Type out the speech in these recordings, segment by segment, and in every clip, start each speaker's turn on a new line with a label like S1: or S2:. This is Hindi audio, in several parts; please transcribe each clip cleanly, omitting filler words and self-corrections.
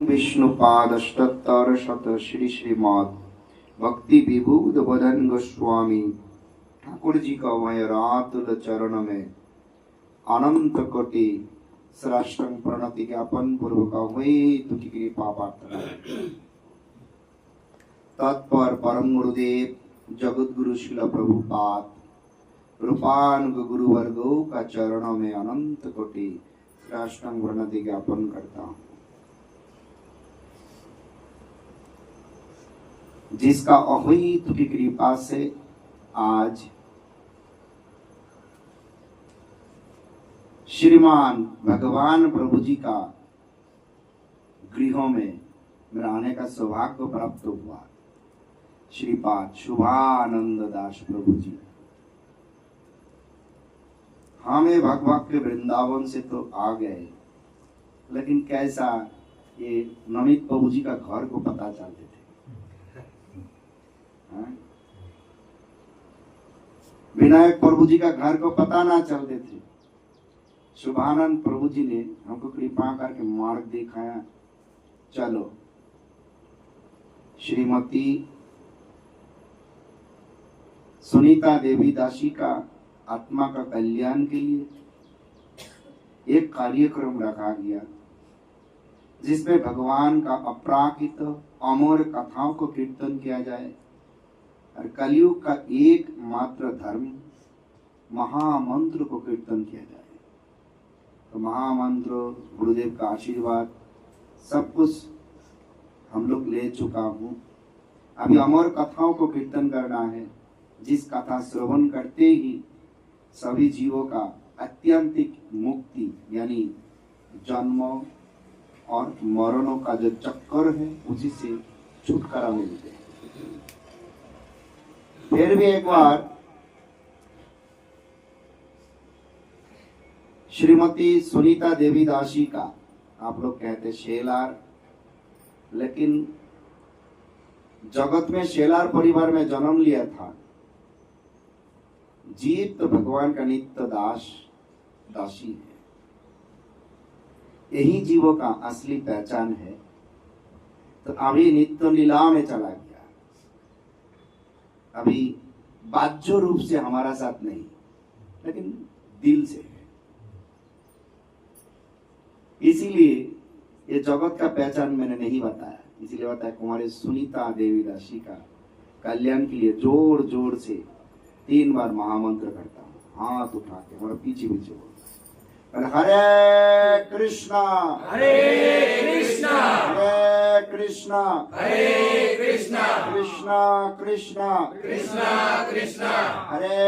S1: विष्णुपादष्टोत्तर शत श्री श्रीमद भक्ति विभूत बदन गोस्वामी ठाकुर जी का वह रातुल चरण में अनंत कोटि श्रेष्ठं प्रणति ज्ञापन पूर्वक हुई तुकी कृपा प्रार्थना। तत्पर परम गुरुदेव जगत गुरु शिल प्रभुपाद रूपानुग गुरु वर्गों का चरणों में अनंत कोटि श्रेष्ठं प्रणति ज्ञापन करता हूँ। जिसका अहित की कृपा से आज श्रीमान भगवान प्रभु जी का गृहों में मेरा आने का सौभाग्य प्राप्त हुआ। श्रीपाद शुभानंद दास प्रभु जी हमें भगवत के वृंदावन से तो आ गए, लेकिन कैसा ये नमित प्रभु जी का घर को पता चलते थे। विनायक प्रभु जी का घर को पता ना चलते थे। शुभानंद प्रभु जी ने हमको कृपा करके मार्ग दिखाया, चलो श्रीमती सुनीता देवी दासी का आत्मा का कल्याण के लिए एक कार्यक्रम रखा गया, जिसमें भगवान का अपराकित अमर कथाओं को कीर्तन किया जाए और कलयुग का एक मात्र धर्म महामंत्र को कीर्तन किया जाए। तो महामंत्र गुरुदेव का आशीर्वाद सब कुछ हम लोग ले चुका हूँ। अभी अमर कथाओं को कीर्तन करना है, जिस कथा श्रवण करते ही सभी जीवों का अत्यंतिक मुक्ति यानी जन्म और मरणों का जो चक्कर है उसी से छुटकारा मिलते हैं। फिर भी एक बार श्रीमती सुनीता देवी दासी का आप लोग कहते शेलार, लेकिन जगत में शेलार परिवार में जन्म लिया था। जीव तो भगवान का नित्य दास दासी है, यही जीवों का असली पहचान है। तो अभी नित्य लीला में चला गया, अभी बाह्य रूप से हमारा साथ नहीं, लेकिन दिल से है। इसीलिए ये जगत का पहचान मैंने नहीं बताया, इसीलिए बताया कुमारी सुनीता देवी दासी का कल्याण के लिए जोर जोर से 3 बार महामंत्र करता हूँ। हाथ उठा के हमारा पीछे पीछे बोलता, हरे कृष्णा
S2: हरे कृष्णा
S1: हरे कृष्णा
S2: हरे कृष्णा
S1: कृष्णा कृष्णा
S2: कृष्णा कृष्णा
S1: हरे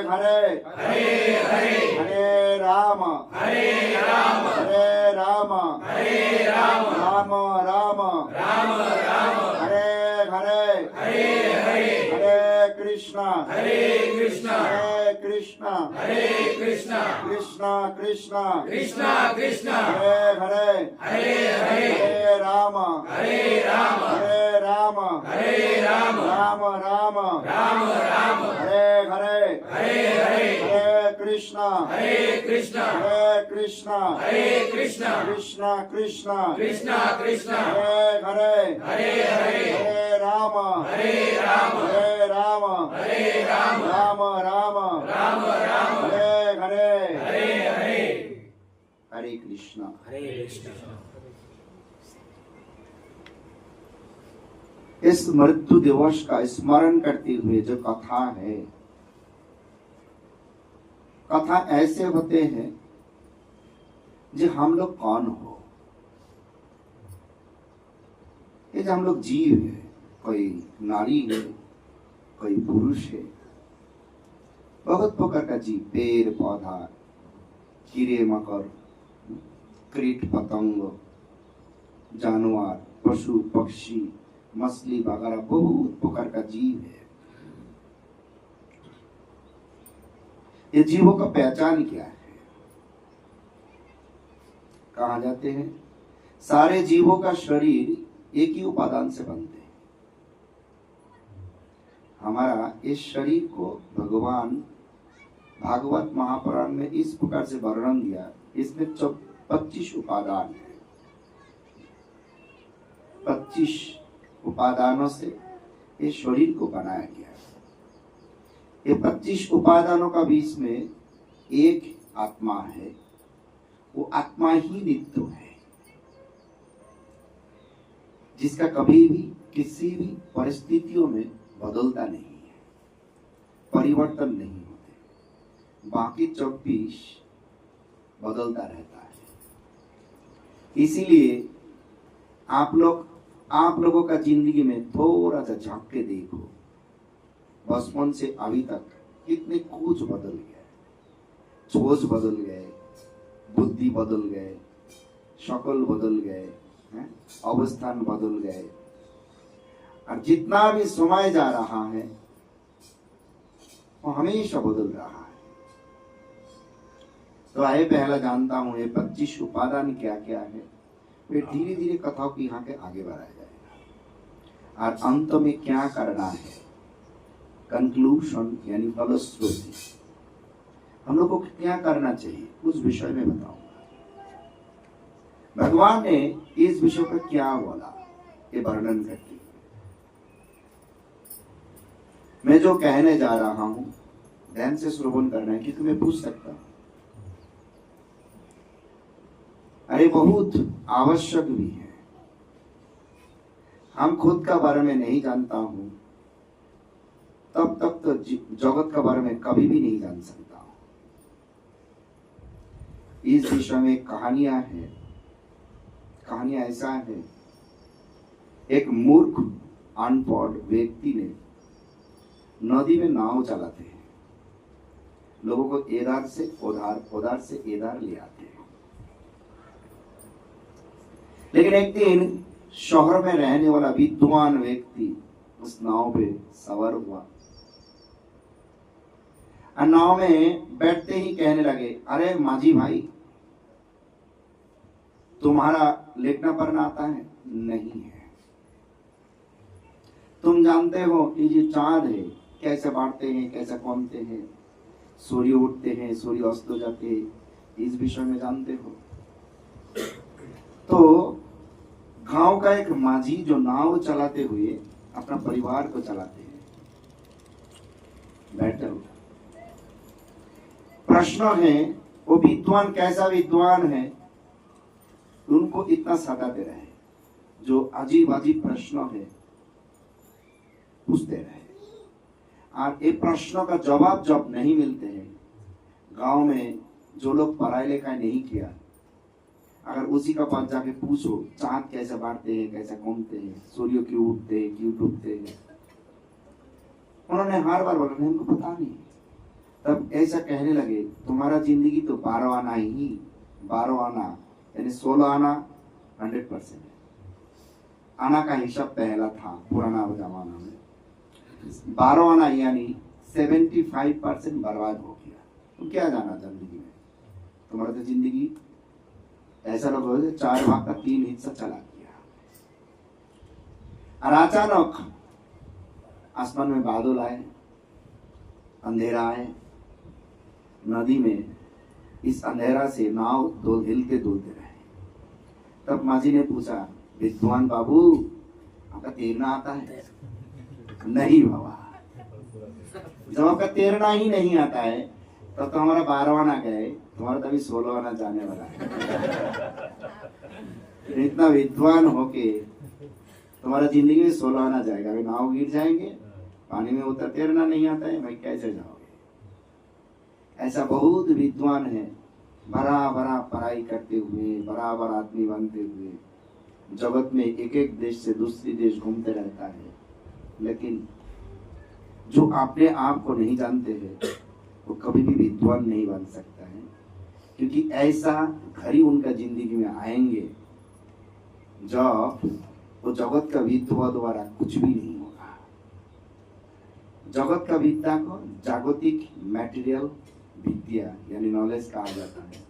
S1: हरे
S2: हरे हरे
S1: हरे राम
S2: हरे राम
S1: हरे राम
S2: हरे राम
S1: राम राम
S2: राम राम
S1: हरे हरे
S2: हरे हरे
S1: हरे कृष्णा
S2: हरे कृष्णा
S1: हरे कृष्णा
S2: हरे कृष्णा
S1: कृष्णा कृष्णा
S2: कृष्णा कृष्णा
S1: हरे हरे
S2: हरे हरे
S1: हरे राम
S2: हरे राम
S1: हरे राम
S2: हरे राम
S1: राम राम
S2: राम राम
S1: हरे हरे
S2: हरे हरे
S1: हरे कृष्णा
S2: हरे कृष्णा
S1: हरे कृष्णा
S2: हरे कृष्णा
S1: कृष्णा कृष्णा
S2: कृष्णा कृष्णा
S1: हरे हरे
S2: हरे हरे
S1: हरे राम
S2: हरे राम
S1: हरे राम
S2: हरे राम
S1: राम राम
S2: राम राम
S1: हरे हरे
S2: हरे हरे
S1: हरे कृष्णा।
S2: हरे कृष्णा।
S1: इस मृत्यु दिवस का स्मरण करते हुए जो कथा है, कथा ऐसे होते हैं जो हम लोग कौन हो, ये जो हम लोग जीव है, कोई नारी है कोई पुरुष है, बहुत प्रकार का जीव, पेड़ पौधा कीड़े मकर कीट पतंग जानवर पशु पक्षी मछली वगैरह बहुत प्रकार का जीव है। ये जीवों का पहचान क्या है, कहा जाते हैं सारे जीवों का शरीर एक ही उपादान से बनते हैं। हमारा इस शरीर को भगवान भागवत महापुराण में इस प्रकार से वर्णन दिया, इसमें 25 उपादान है। 25 उपादानों से ये शरीर को बनाया गया है। ये 25 उपादानों का बीच में एक आत्मा है, वो आत्मा ही नित्य है, जिसका कभी भी किसी भी परिस्थितियों में बदलता नहीं है, परिवर्तन नहीं होते। बाकी 24 बदलता रहता है। इसीलिए आप लोगों का जिंदगी में थोड़ा सा झांक के देखो, बचपन से अभी तक कितने कुछ बदल गए, सोच बदल गए, बुद्धि बदल गए, शक्ल बदल गए, अवस्थान बदल गए, और जितना भी समय जा रहा है वो हमेशा बदल रहा है। तो आइए पहला जानता हूं ये 25 उपादान क्या क्या है, फिर धीरे धीरे कथाओं की यहाँ के आगे बढ़ाया जाएगा, और अंत में क्या करना है, कंक्लूजन यानी फलश्रुति, हम लोग को क्या करना चाहिए उस विषय में बताऊंगा। भगवान ने इस विषय पर क्या बोला ये वर्णन करके मैं जो कहने जा रहा हूं ध्यान से श्रवण करना है, क्योंकि मैं पूछ सकता हूं, अरे बहुत आवश्यक भी है। हम खुद का बारे में नहीं जानता हूं तब तक तो जगत का बारे में कभी भी नहीं जान सकता हूं। इस विषय में कहानियां हैं। कहानियां ऐसा है, एक मूर्ख अनपढ़ व्यक्ति ने नदी में नाव चलाते हैं, लोगों को इधर से उधर से इधर ले आते हैं। लेकिन एक दिन शहर में रहने वाला विद्वान व्यक्ति उस नाव पे सवार हुआ, और नाव में बैठते ही कहने लगे, अरे माझी भाई, तुम्हारा लिखना पढ़ना आता है? नहीं है। तुम जानते हो ये जो चांद है कैसे बढ़ते हैं, कैसे कमते हैं, सूर्य उठते हैं, सूर्य अस्त हो जाते हैं, इस विषय में जानते हो? तो गांव का एक माझी जो नाव चलाते हुए अपना परिवार को चलाते हैं, बैठे हुए। प्रश्न है वो विद्वान कैसा विद्वान है, उनको इतना सताते रहे, जो अजीब अजीब प्रश्न है पूछते रहे, और ये प्रश्नों का जवाब जब नहीं मिलते हैं, गांव में जो लोग पढ़ाई लिखाई नहीं किया, अगर उसी का पास जाके पूछो चांद कैसे बढ़ते हैं, कैसे घूमते हैं, सूर्य क्यों उठते हैं, क्यों डूबते हैं, उन्होंने हर बार बोला नहीं, हमको पता नहीं। तब ऐसा कहने लगे, तुम्हारा जिंदगी तो 12 आना ही, 12 आना यानी 16 आना 100% है। आना का हिसाब पहला था पुराना जमाना में, 12 आना यानी 75% बर्बाद हो गया। तो क्या जाना जिंदगी में, तुम्हारा तो जिंदगी ऐसा लगो 4 भाग का 3 हिस्सा चला गया। और अचानक आसमान में बादल आए, अंधेरा आए, नदी में इस अंधेरा से नाव हिलते डुलते रहे। तब माझी ने पूछा, विद्वान बाबू आपका तैरना आता है? नहीं बाबा। जब आपका तैरना ही नहीं आता है तब तो हमारा 12 आना गए, तुम्हारा तभी 16 आना जाने वाला है। इतना विद्वान होके तुम्हारा जिंदगी में 16 आना जाएगा, अभी नाव गिर जाएंगे, पानी में उतर तैरना नहीं आता है, भाई कैसे जाओगे? ऐसा बहुत विद्वान है, बड़ा बड़ा पढ़ाई करते हुए, बराबर आदमी बनते हुए जगत में एक एक देश से दूसरी देश घूमते रहता है, लेकिन जो अपने आप को नहीं जानते हैं वो कभी भी विद्वान नहीं बन सकता है, क्योंकि ऐसा घड़ी उनका जिंदगी में आएंगे जब वो जगत का विद्वा द्वारा कुछ भी नहीं होगा। जगत का विद्या को जागतिक मटेरियल विद्या यानी नॉलेज कहा जाता है,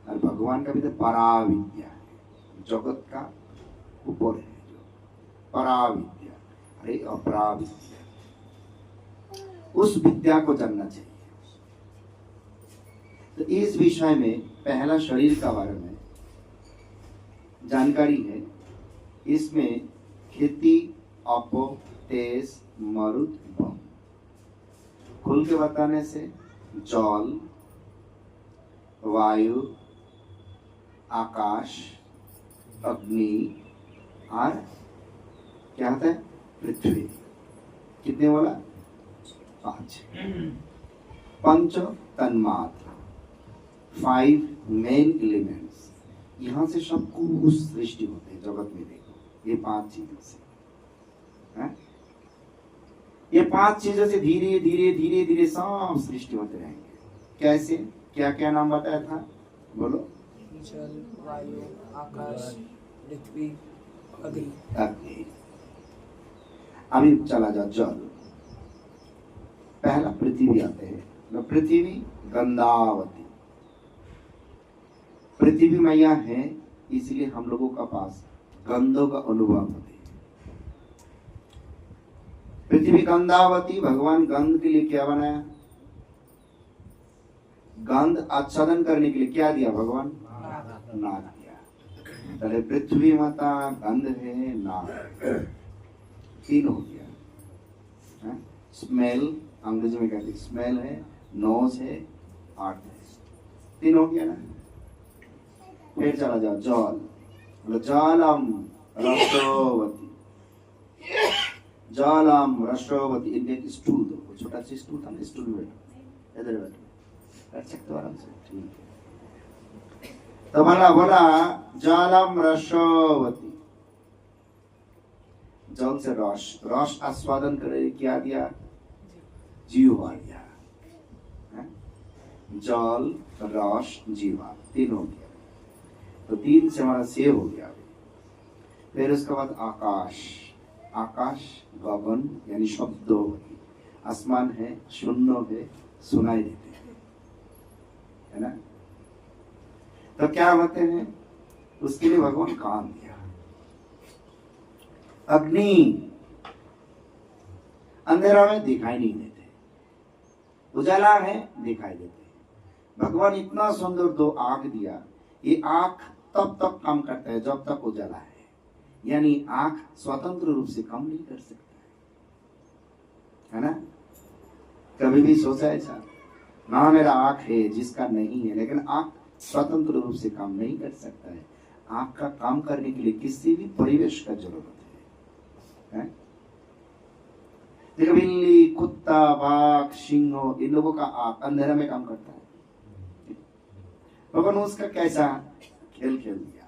S1: और भगवान का विद्या पराविद्या है, जगत का ऊपर है जो पराविद्या, अरे अपराविद्या, उस विद्या को जानना चाहिए। तो इस विषय में पहला शरीर का बारे में जानकारी है। इसमें खेती अपो तेज मरुत बम। खुल के बताने से जल, वायु, आकाश, अग्नि और क्या होता है पृथ्वी। कितने बोला? 5। पंच तन्मात्र, 5 मेन एलिमेंट्स। यहाँ से सब कुछ सृष्टि होते हैं जगत में। देखो ये 5 चीजों से है? ये 5 चीजों से धीरे धीरे धीरे धीरे सब सृष्टि होते रहेंगे। कैसे? क्या क्या नाम बताया था? बोलो।
S3: जल, वायु, आकाश, पृथ्वी, अग्नि।
S1: अग्नि। अभी चला जा जल। पहला पृथ्वी आते हैं। पृथ्वी गंधावती। पृथ्वी मैया है, इसलिए हम लोगों का पास गंधों का अनुभव होते है। पृथ्वी गंधावती। भगवान गंध के लिए क्या बनाया? गंध आच्छादन करने के लिए क्या दिया भगवान? नाग दिया। पहले पृथ्वी माता गंध है, नाग 3 हो गया। स्मेल अंग्रेजी में कहते हैं, स्मेल है, नोज है, आर्ट है, 3 हो गया ना। फिर चला जाओ जल। जलम रसोवती। जलम रसोवती। इनके स्टूल दो, छोटा सा स्टूल था ना, स्टूल में बैठो, इधर बैठो, कर सकते हो आराम से। ठीक है, तो बोला जलम रसोवती। जल से रस आस्वादन करे, क्या दिया? जीवा दिया। जल, रस, जीवा 3 हो गया। तो 3 से हमारा से हो गया। फिर उसके बाद आकाश। आकाश गगन यानी शब्दों। आसमान है, शून्य है, सुनाई देते हैं, है ना। तो क्या होते हैं? उसके लिए भगवान कान दिया। अग्नि अंधेरा में दिखाई नहीं देते, उजाला है दिखाई देते। भगवान इतना सुंदर 2 आंख दिया। ये आंख तब तक काम करता है जब तक उजाला है, यानी आंख स्वतंत्र रूप से काम नहीं कर सकता है ना। कभी भी सोचा ऐसा? ना मेरा आंख है जिसका नहीं है, लेकिन आंख स्वतंत्र रूप से काम नहीं कर सकता है। आंख का काम करने के लिए किसी भी परिवेश का जरूरत है? देखो बिल्ली, कुत्ता, बाघ, सिंह, इन लोगों का आंख अंधेरा में काम करता है। भगवान उसका कैसा खेल खेल दिया,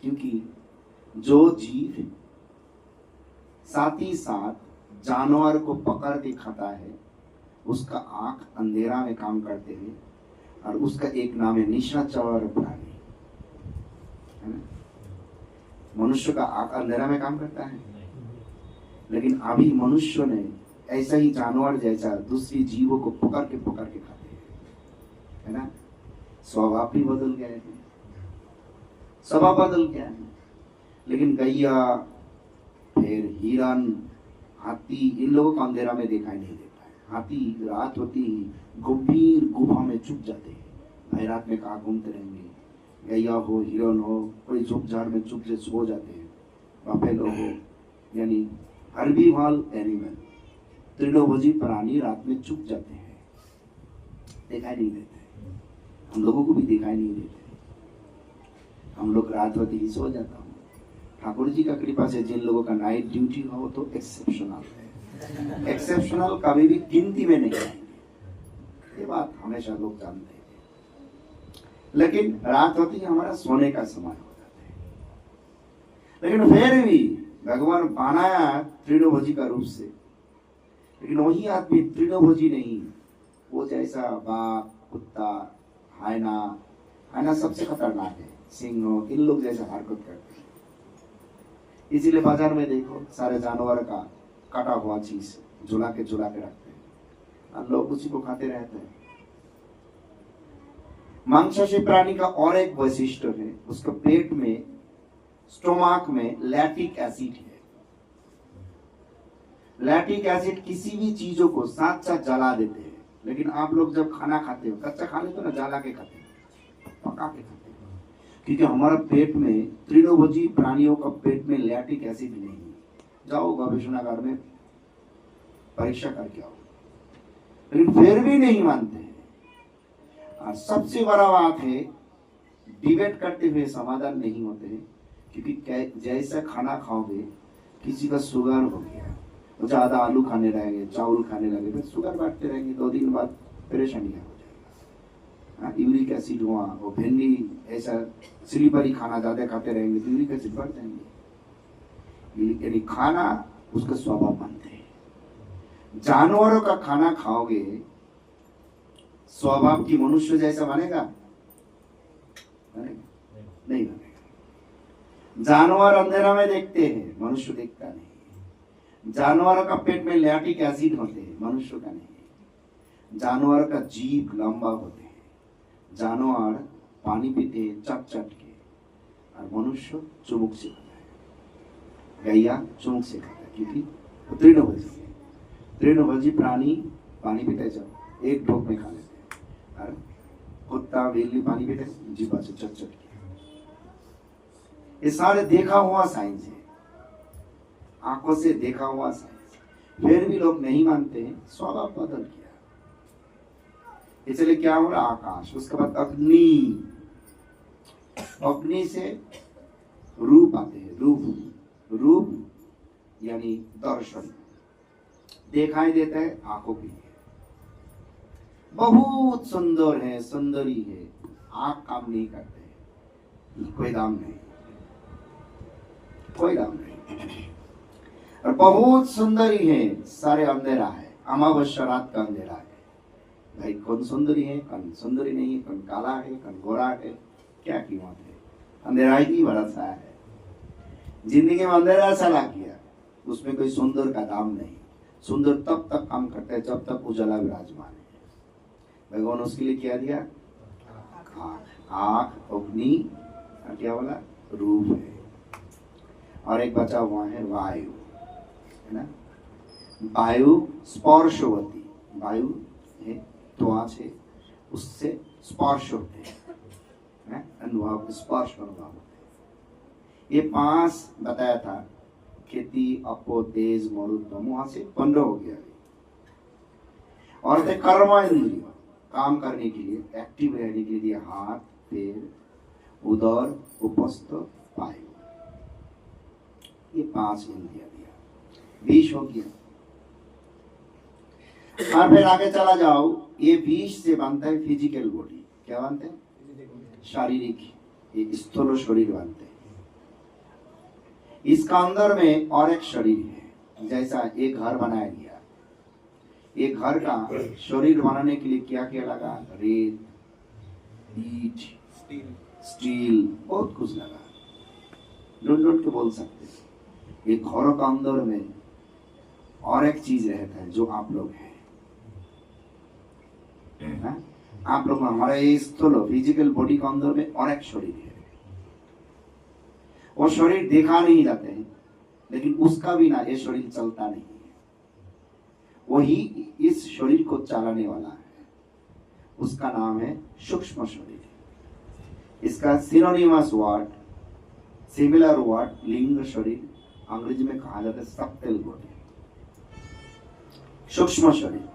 S1: क्योंकि जो जीव साथ ही साथ जानवर को पकड़ के खाता है, उसका आंख अंधेरा में काम करते हैं। और उसका एक नाम है निशाचर प्राणी, है ना। मनुष्य का आंख अंधेरा में काम करता है, लेकिन अभी मनुष्य ने ऐसा ही जानवर जैसा दूसरी जीवों को पकड़ के खाते हैं, है ना। स्वभाव भी बदल गए हैं, स्वभाव बदल गया है। लेकिन गैया, फिर हिरन, हाथी, इन लोगों को अंधेरा में दिखाई नहीं देता है। हाथी रात होती ही गंभीर गुफा में छुप जाते हैं, भाई रात में कहाँ घूमते रहेंगे। गैया हो, हिरन हो, कोई झुप झाड़ में चुप से सो जाते हैं। बफेलो हो, यानी हर्बीवोरल एनिमल, तृणभोजी प्राणी रात में चुप जाते हैं, दिखाई नहीं देते। हम लोगों को भी दिखाई नहीं देते। हम लोग रात होते ही सो जाता हूँ। ठाकुर जी का कृपा से जिन लोगों का नाइट ड्यूटी हो तो एक्सेप्शनल है। एक्सेप्शनल कभी भी गिनती में नहीं आएंगे, ये बात हमेशा लोग जानते हैं। लेकिन रात होती ही हमारा सोने का समय हो जाता है। लेकिन फिर भी भगवान बनाया तृणभोजी का रूप से, लेकिन वही आदमी तृणभोजी नहीं, वो जैसा बाघ, कुत्ता, हायना सबसे खतरनाक है, सिंह, इन लोग जैसा हरकत करते हैं। इसीलिए बाजार में देखो सारे जानवर का काटा हुआ चीज झुला के रखते हैं, और लोग उसी को खाते रहते हैं। मांसाशी प्राणी का और एक वैशिष्ट्य है, उसके पेट में, स्टोमाक में लैक्टिक एसिड है। लैक्टिक एसिड किसी भी चीजों को साथ साथ जला देते हैं। लेकिन आप लोग जब खाना खाते हो, कच्चा खा लेते हो ना, जला के खाते हो, पका के खाते हो, क्योंकि हमारा पेट में तृणभोजी प्राणियों का पेट में लैक्टिक एसिड नहीं है। जाओ गवेषणागार में परीक्षा करके आओ, लेकिन फिर भी नहीं मानते हैं। और सबसे बड़ा बात है, डिबेट करते हुए समाधान नहीं होते हैं, क्योंकि जैसा खाना खाओगे, किसी का शुगर हो गया तो ज्यादा आलू खाने रहेंगे, चावल खाने लगे, फिर शुगर बढ़ते रहेंगे, 2 दिन बाद परेशानियां हो जाएगी। यूरिक एसिड हुआ, वो भिंडी ऐसा स्लीपरी खाना ज्यादा खाते रहेंगे तो यूरिक एसिड बढ़ जाएंगे। यानी खाना उसका स्वभाव मानते हैं। जानवरों का खाना खाओगे, स्वभाव की मनुष्य जैसा बनेगा? नहीं बनेगा। जानवर अंधेरा में देखते हैं, मनुष्य देखता नहीं। जानवर का पेट में लैक्टिक एसिड होते हैं, मनुष्य का नहीं। जानवर का जीभ लंबा होते हैं, जानवर पानी पीते हैं चट चट के, और मनुष्य चुमुक से खाता है, गैया चुमुक से खाता है, क्योंकि तृणभोजी है। तृणभोजी प्राणी पानी पीते जब एक ढोक में खा लेते हैं, और कुत्ता बिल्ली पानी पीते जीभा से चट चट के। ये सारे देखा हुआ साइंस है, आंखों से देखा हुआ साइंस। फिर भी लोग नहीं मानते हैं, स्वभाव बदल गया। इसलिए क्या हो रहा? आकाश, उसके बाद अग्नि, अग्नि से रूप आते हैं। रूप यानी दर्शन दिखाई देता है आंखों के लिए। बहुत सुंदर है, सुंदरी है, आंख काम नहीं करते, कोई दाम नहीं, कोई दाम नहीं। और बहुत सुंदरी है, सारे अंधेरा है, अमावस्या रात का अंधेरा है। भाई कौन सुंदरी है, कौन सुंदरी नहीं है, कौन काला है, कौन गोरा है, क्या कीमत है? अंधेरा ही बड़ा सा है। जिंदगी में अंधेरा चला गया, उसमें कोई सुंदर का दाम नहीं। सुंदर तब तक काम करता है जब तक उजाला विराजमान है। भगवान उसके लिए क्या दिया? आंख, अग्नि, क्या बोला? रूप है। और एक बचा हुआ है वायु, है ना? वायु स्पर्शवती, वायु है, त्वचा है, उससे स्पर्श होते हैं, अनुभव, स्पर्श अनुभव होते हैं। ये 5 बताया था, खेती, अपो, तेज, मरुत्व, वहां से 15 हो गया। और थे कर्म इंद्रिय, काम करने के लिए, एक्टिव रहने के लिए हाथ, पैर, उदर, उपस्थ, वायु, ये 5 इंद्रिया दिया। 20 हो गया। और फिर आगे चला जाओ, ये 20 से बनता है फिजिकल बॉडी। क्या बनते हैं? शारीरिक, एक स्थूल शरीर बनते हैं। इसका अंदर में और एक शरीर है। जैसा एक घर बनाया गया, एक घर का शरीर बनाने के लिए क्या क्या लगा? रेत, ईंट, स्टील, बहुत कुछ लगा। ढूंढ के बोल सकते हैं। एक घरों का अंदर में और एक चीज रहता है, जो आप लोग हैं। आप लोग, हमारे स्थूल फिजिकल बॉडी का अंदर में और एक शरीर है। वो शरीर देखा नहीं जाते हैं, लेकिन उसका बिना ये शरीर चलता नहीं है। वही इस शरीर को चलाने वाला है। उसका नाम है सूक्ष्म शरीर। इसका सिनोनिमस वर्ड, सिमिलर वर्ड, लिंग शरीर, अंग्रेजी में कहा जाता है सब्टल बॉडी। सूक्ष्म शरीर,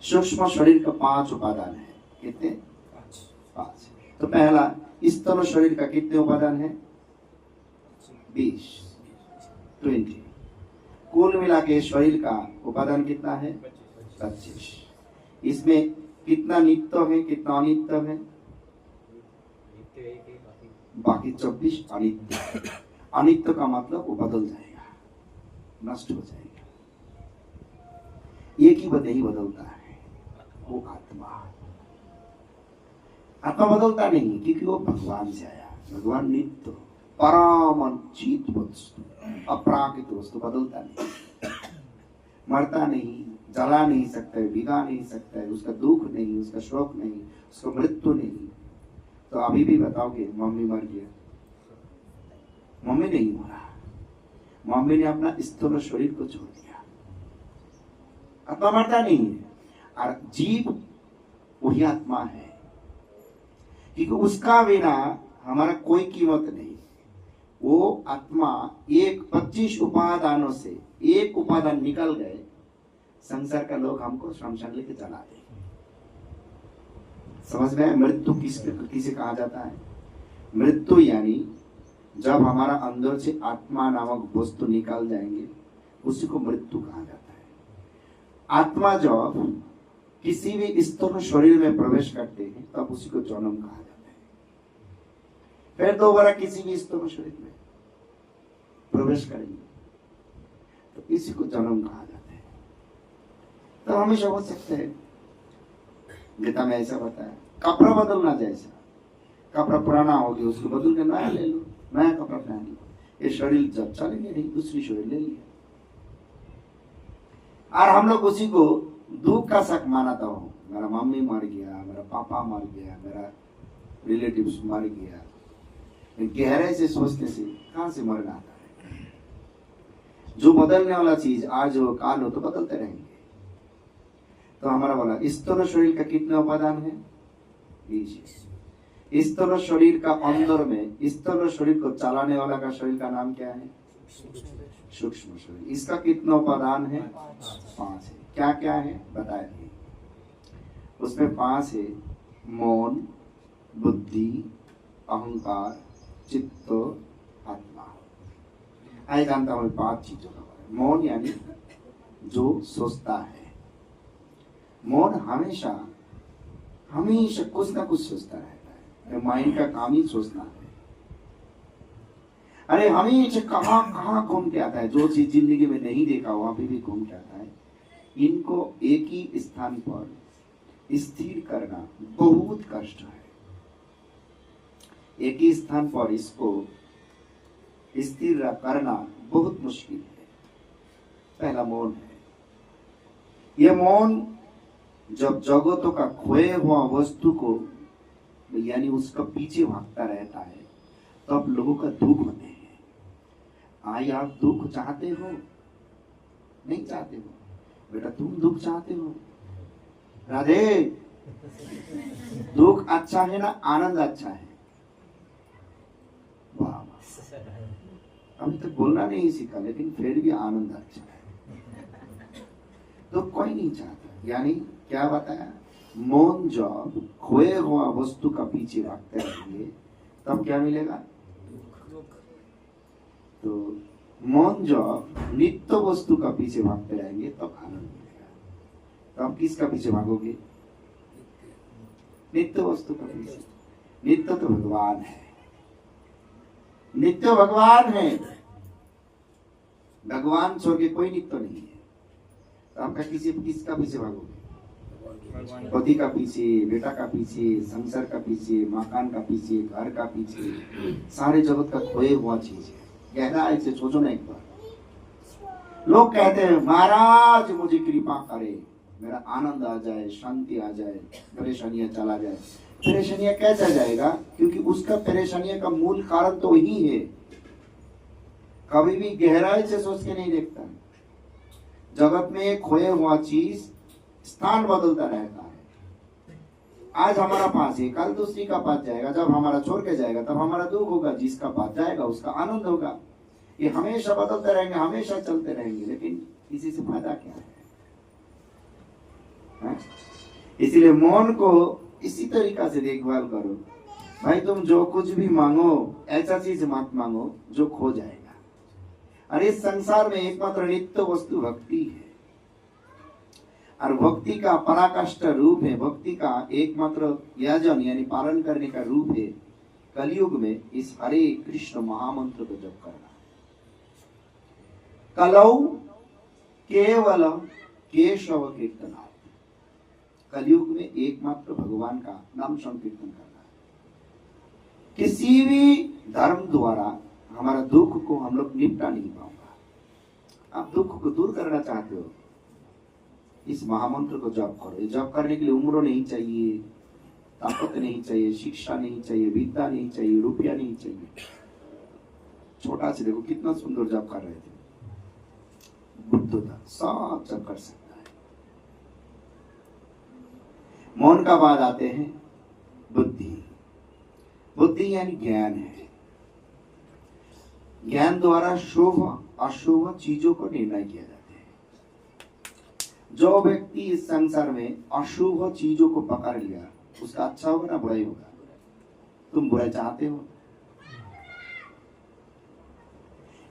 S1: सूक्ष्म शरीर का 5 उपादान है। कितने? 5। तो पहला, स्थूल शरीर का कितने उपादान है? 20। कुल मिला के शरीर का उपादान कितना है? 25। इसमें कितना नित्य है, कितना अनित्य है? बाकी 24 अनित्य। अनित्य का मतलब वो बदल जाएगा, नष्ट हो जाएगा। एक ही नहीं बदलता है, वो आत्मा। आत्मा बदलता नहीं, क्योंकि वो भगवान से आया। भगवान नित्य, परम जीत वस्तु, अपराकृत वस्तु, बदलता नहीं, मरता नहीं, जला नहीं सकता है, भिगा नहीं सकता है, उसका दुख नहीं, उसका शोक नहीं, उसका मृत्यु नहीं। तो अभी भी बताओगे मम्मी मर गया? मम्मी नहीं मरा, मम्मी ने अपना स्थूल शरीर को छोड़ दिया। आत्मा मरता नहीं है, और जीव वही आत्मा है, क्योंकि उसका बिना हमारा कोई कीमत नहीं। वो आत्मा एक 25 उपादानों से एक उपादान निकल गए, संसार का लोग हमको शमशान लेके चला दे। समझ में? मृत्यु किसे कहा जाता है? मृत्यु यानी जब हमारा अंदर से आत्मा नामक वस्तु निकाल जाएंगे, उसी को मृत्यु कहा जाता है। आत्मा जब किसी भी स्थूल शरीर में प्रवेश करते हैं तब उसी को जन्म कहा जाता है। फिर दोबारा किसी भी स्थूल शरीर में प्रवेश करेंगे तो इसी को जन्म कहा जाता है। तो हमेशा हो सकते हैं, गीता में ऐसा बताया, कपड़ा बदलना जैसा, कपड़ा पुराना हो गया उसको बदल के नया ले लो, नया कपड़ा पहन लो। ये शरीर जब चलेंगे नहीं, दूसरी शरीर ले लिया। और हम लोग उसी को दुख का शक मानाता हो, मेरा मम्मी मर गया, मेरा पापा मर गया, मेरा रिलेटिव्स मर गया। गहराई से सोचने से कहां से मरना आता है? जो बदलने वाला चीज आज हो काल हो तो बदलते रहेंगे। तो हमारा बोला स्थूल शरीर का कितने उपादान है? 20। स्थूल शरीर का अंदर में स्थूल शरीर को चलाने वाला का शरीर का नाम क्या है? सूक्ष्म शरीर। इसका कितना उपादान है? 5 है। क्या क्या है बताइए? उसमें 5 है, मौन, बुद्धि, अहंकार, चित्त, आत्मा। आई जानता हूं 5 चीजों का बारे में। मौन यानी जो सोचता है। मौन हमेशा हमेशा कुछ ना कुछ सोचता रहता है। माइंड का काम ही सोचना है। अरे हमेशा कहां कहां घूम के आता है, जो चीज जिंदगी में नहीं देखा वहां पे भी घूम के आता है। इनको एक ही स्थान पर स्थिर करना बहुत कष्ट है। एक ही स्थान पर इसको स्थिर करना बहुत मुश्किल है। पहला मौन है। यह मौन जब जगतों का खोए हुआ वस्तु को यानी उसका पीछे भागता रहता है तब लोगों का दुख होते हैं। आई आप दुख चाहते हो? नहीं चाहते हो बेटा, तुम दुख चाहते हो? राधे, दुख अच्छा है ना आनंद अच्छा है? वाह, अभी तक बोलना नहीं सीखा लेकिन फिर भी आनंद अच्छा है। तो कोई नहीं चाहता। यानी क्या बताया? मौन जब खोए हुआ वस्तु का पीछे भागते रहेंगे तब क्या मिलेगा? तो मौन जब नित्य वस्तु का पीछे भागते रहेंगे तब आनंद मिलेगा। तो आप किसका पीछे भागोगे? नित्य वस्तु का पीछे। नित्य तो भगवान है। नित्य भगवान है। भगवान छोड़ के कोई नित्य नहीं है। तो आपका किसका पीछे भागोगे? पति का पीछे, बेटा का पीछे, संसार का पीछे, मकान का पीछे, घर का पीछे, सारे जगत का खोए हुआ चीज है। गहराई से सोचो ना एक बार। लोग कहते हैं महाराज मुझे कृपा करे, मेरा आनंद आ जाए, शांति आ जाए, परेशानियां चला जाए। परेशानियां कैसे जाएगा? क्योंकि उसका परेशानियों का मूल कारण तो वही है। कभी भी गहराई से सोच के नहीं देखता। जगत में खोए हुआ चीज स्थान बदलता रहता है। आज हमारा पास है, कल दूसरी का पास जाएगा। जब हमारा छोड़ के जाएगा तब हमारा दुख होगा। जिसका पास जाएगा उसका आनंद होगा। ये हमेशा बदलते रहेंगे, हमेशा चलते रहेंगे। लेकिन इसी से फायदा क्या है? इसलिए मौन को इसी तरीका से देखभाल करो। भाई तुम जो कुछ भी मांगो ऐसा चीज मत मांगो जो खो जाएगा। और इस संसार में एकमात्र नित्य वस्तु भक्ति है। और भक्ति का पराकाष्ठ रूप है, भक्ति का एकमात्र याजन यानी पालन करने का रूप है कलयुग में इस हरे कृष्ण महामंत्र को जप करना। कलौ केवल केशव कीर्तना। कलयुग में एकमात्र भगवान का नाम संकीर्तन करना। किसी भी धर्म द्वारा हमारा दुख को हम लोग निपटा नहीं पाऊंगा। आप दुख को दूर करना चाहते हो, इस महामंत्र को जप करो। जप करने के लिए उम्र नहीं चाहिए, ताकत नहीं चाहिए, शिक्षा नहीं चाहिए, विद्या नहीं चाहिए, रुपया नहीं चाहिए। छोटा से देखो कितना सुंदर जप कर रहे थे। बुद्ध था, सब जप कर सकता है। मौन का बाद आते हैं बुद्धि। बुद्धि यानी ज्ञान है। ज्ञान द्वारा शुभ अशुभ चीजों को निर्णय किया जाता है। जो व्यक्ति इस संसार में अशुभ चीजों को पकड़ लिया, उसका अच्छा होगा ना बुराई होगा? तुम बुराई चाहते हो?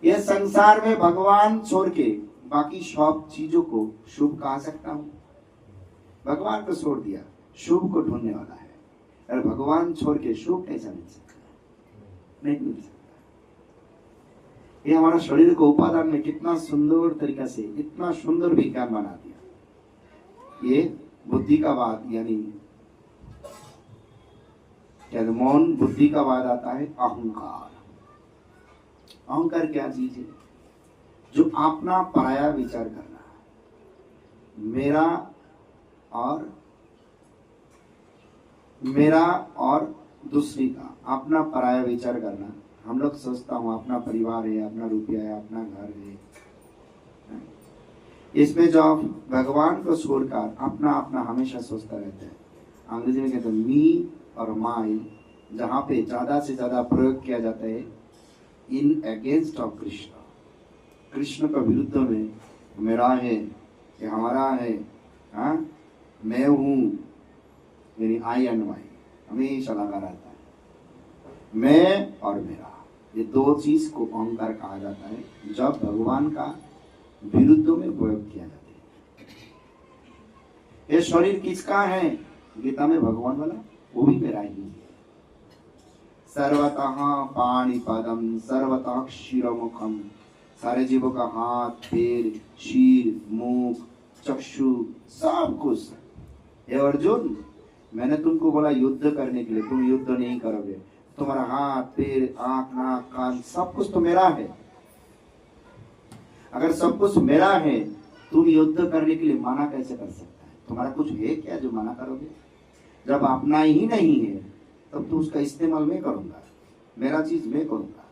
S1: ये संसार में भगवान छोड़ के बाकी सब चीजों को शुभ कहा सकता हूं? भगवान को छोड़ दिया, शुभ को ढूंढने वाला है। और भगवान छोड़ के शुभ कैसा मिल सकता है? नहीं मिल सकता। ये हमारा शरीर को उपादान में कितना सुंदर तरीका से, इतना सुंदर विज्ञान बना दिया। ये बुद्धि का बात, यानी क्या मौन बुद्धि का बाद आता है अहंकार। अहंकार क्या चीज है? जो अपना पराया विचार करना, मेरा और दूसरी का अपना पराया विचार करना। हम लोग सोचता हूँ अपना परिवार है, अपना रुपया है, अपना घर है। इसमें जब भगवान को छोड़कर अपना अपना हमेशा सोचता रहता है। अंग्रेजी में कहते हैं मी और माई, जहाँ पे ज्यादा से ज्यादा प्रयोग किया जाता है in against of Krishna. Krishna का विरुद्ध में मेरा है, ये हमारा है, हाँ मैं हूँ, यानी आई एंड माई हमेशा लगा रहता है। मैं और मेरा, ये दो चीज को अहंकार कहा जाता है जब भगवान का विरुद्ध में प्रयोग किया जाता है। ये शरीर किसका है? गीता में भगवान वाला, वो भी मेरा ही है। सर्वतः पाणिपादम सर्वतः क्षीरमुखम, सारे जीवों का हाथ, पैर, शीर, मुख, चक्षु, सब कुछ। हे अर्जुन, मैंने तुमको बोला युद्ध करने के लिए, तुम युद्ध नहीं करोगे। तुम्हारा हाथ, पैर, आंख, नाक, कान, सब कुछ तो मेरा है। अगर सब कुछ मेरा है, तुम युद्ध करने के लिए मना कैसे कर सकता है? तुम्हारा कुछ है क्या जो मना करोगे? जब अपना ही नहीं है तब तो उसका इस्तेमाल मैं करूंगा, मेरा चीज मैं करूंगा।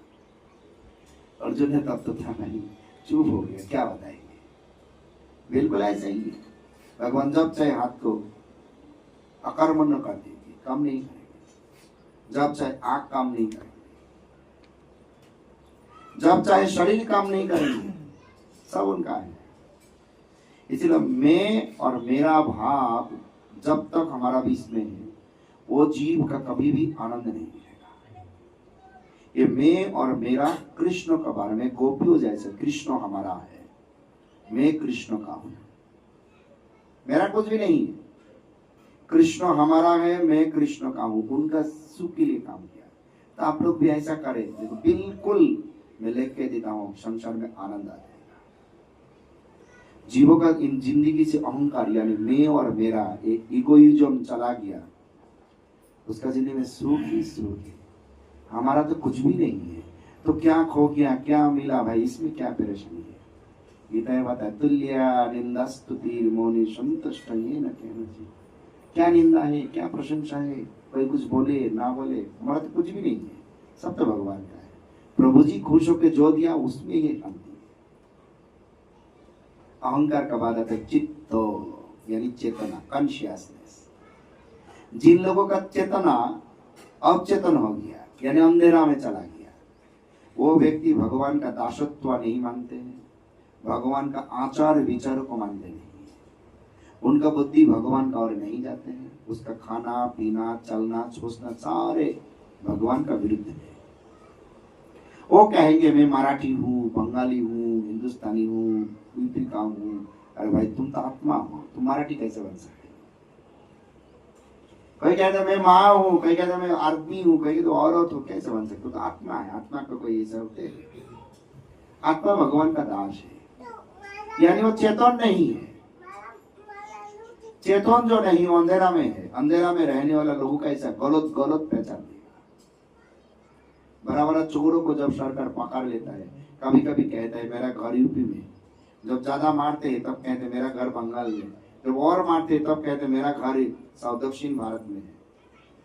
S1: अर्जुन ने तब तो था नहीं, चुप हो गया, क्या बताएंगे? बिल्कुल ऐसा ही है। भगवान जब चाहे हाथ को अकर्मण्य कर देंगे, काम नहीं करेंगे। जब चाहे आंख काम नहीं करेंगे, जब चाहे शरीर काम नहीं करेंगे, सब उनका है। इसलिए मैं और मेरा भाव जब तक हमारा बीच में है, वो जीव का कभी भी आनंद नहीं मिलेगा। ये मैं और मेरा कृष्ण के बारे में गोपियों जैसे, कृष्ण हमारा है, मैं कृष्ण का हूं, मेरा कुछ भी नहीं है। कृष्ण हमारा है, मैं कृष्ण का हूं, उनका सुख के लिए काम किया। तो आप लोग भी ऐसा करें, देखो बिल्कुल मैं लिख के देता हूं, संसार में आनंद आ जाएगा। जीवों का इन जिंदगी से अहंकार यानी मैं और मेरा एक इगोइज्म चला गया, उसका जिंदगी में सुख ही सुख है। हमारा तो कुछ भी नहीं है, तो क्या खो गया, क्या मिला भाई, इसमें क्या परेशानी है? गीता में बताया तुल्य निंदा स्तुति मौनि संतुष्ट ये न कहना चाहिए। क्या निंदा है, क्या प्रशंसा है, कोई कुछ बोले ना बोले, हमारा तो कुछ भी नहीं है, सब तो भगवान का है। प्रभु जी खुश होकर जो दिया उसमें ही शांति है। अहंकार का बाद आता है चित्त, यानी चेतना, कॉन्शियसनेस। जिन लोगों का चेतना अवचेतन हो गया, यानी अंधेरा में चला गया, वो व्यक्ति भगवान का दासत्व नहीं मानते हैं, भगवान का आचार विचार को मानते नहीं है। उनका बुद्धि भगवान का और नहीं जाते हैं, उसका खाना पीना चलना सोचना सारे भगवान का विरुद्ध है। वो कहेंगे मैं मराठी हूँ, बंगाली हूँ, हिंदुस्तानी हूँ, यूपी का हूँ। अरे भाई तुम तो आत्मा हो, तुम मराठी कैसे बन सकते? कोई कहता मैं माँ हूँ, कोई कहता मैं आदमी हूँ, कोई तो औरत हो, कैसे बन सकते? तो आत्मा है, आत्मा का कोई ऐसा होते है? आत्मा भगवान का दास है, यानी वो चेतन नहीं है। चेतन जो नहीं, वो अंधेरा में है। अंधेरा में रहने वाला लोगों का ऐसा गलत गलत पहचान देगा। बड़ा बड़ा चोरों को जब सरकार पकड़ लेता है, कभी कभी कहता है मेरा घर यूपी में, जब ज्यादा मारते हैं तब कहते मेरा घर बंगाल में, जब और मारते तब कहते मेरा घर साउथ दक्षिण भारत में है।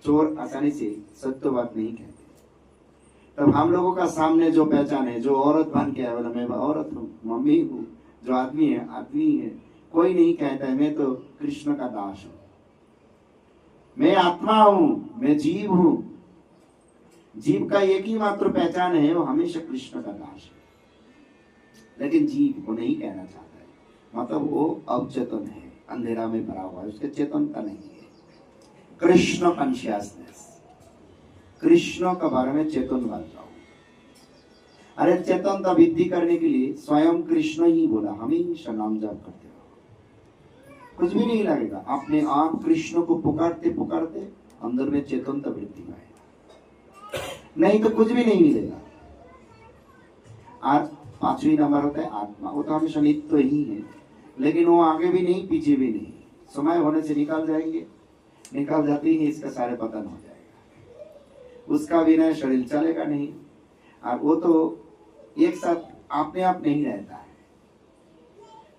S1: चोर आसानी से सत्य बात नहीं कहते। तब हम लोगों का सामने जो पहचान है, जो औरत बन के है, बोला मैं औरत हूँ, मम्मी हूँ, जो आदमी है आदमी है। कोई नहीं कहता है मैं तो कृष्ण का दास हूँ, मैं आत्मा हूँ, मैं जीव हूँ। जीव का एक ही मात्र पहचान है, वो हमेशा कृष्ण का दास है। लेकिन जीव वो नहीं कहना चाहता है, मतलब वो अवचेतन है, अंधेरा में भरा हुआ है, उसके चेतनता नहीं है। कृष्ण कॉन्शियसनेस, कृष्ण के बारे में चेतन बन जाओ। अरे चेतनता वृद्धि करने के लिए स्वयं कृष्ण ही बोला, हमेशा नाम जाप करते रहो, कुछ भी नहीं लगेगा। अपने आप कृष्ण को पुकारते पुकारते अंदर में चेतनता वृद्धि आएगा, नहीं तो कुछ भी नहीं मिलेगा। और पांचवी नंबर होता है आत्मा, वो तो हमेशा नित्य ही है, लेकिन वो आगे भी नहीं पीछे भी नहीं, समय होने से निकाल जाएंगे, निकाल जाते ही इसका सारे पतन हो जाएगा, उसका बिना शरीर चलेगा नहीं। और वो तो एक साथ अपने आप नहीं रहता है।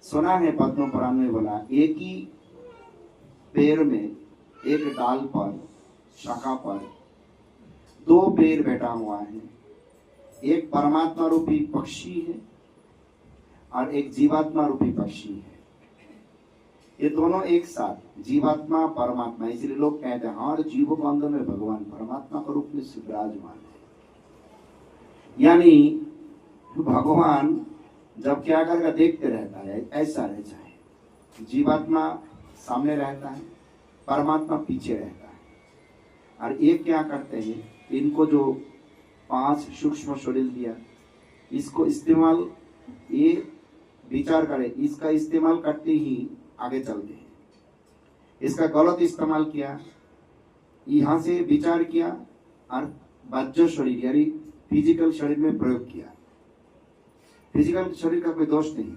S1: सुना है पद्म पुराण में बोला, एक ही पेड़ में, एक डाल पर, शाखा पर दो पेड़ बैठा हुआ है, एक परमात्मा रूपी पक्षी है और एक जीवात्मा रूपी पक्षी है। ये दोनों एक साथ, जीवात्मा परमात्मा, इसलिए लोग कहते हैं हर जीवों के अंदर में भगवान परमात्मा के रूप में विराजमान है। यानी भगवान जब क्या करेगा देखते रहता है, ऐसा रहता है। जीवात्मा सामने रहता है, परमात्मा पीछे रहता है। और ये क्या करते हैं, इनको जो 5 सूक्ष्म शरीर दिया, इसको इस्तेमाल, ये विचार करे, इसका इस्तेमाल करते ही आगे चलते हैं। इसका गलत इस्तेमाल किया, यहाँ से विचार किया और बाह्य शरीर यानी फिजिकल शरीर में प्रयोग किया। फिजिकल शरीर का कोई दोष नहीं,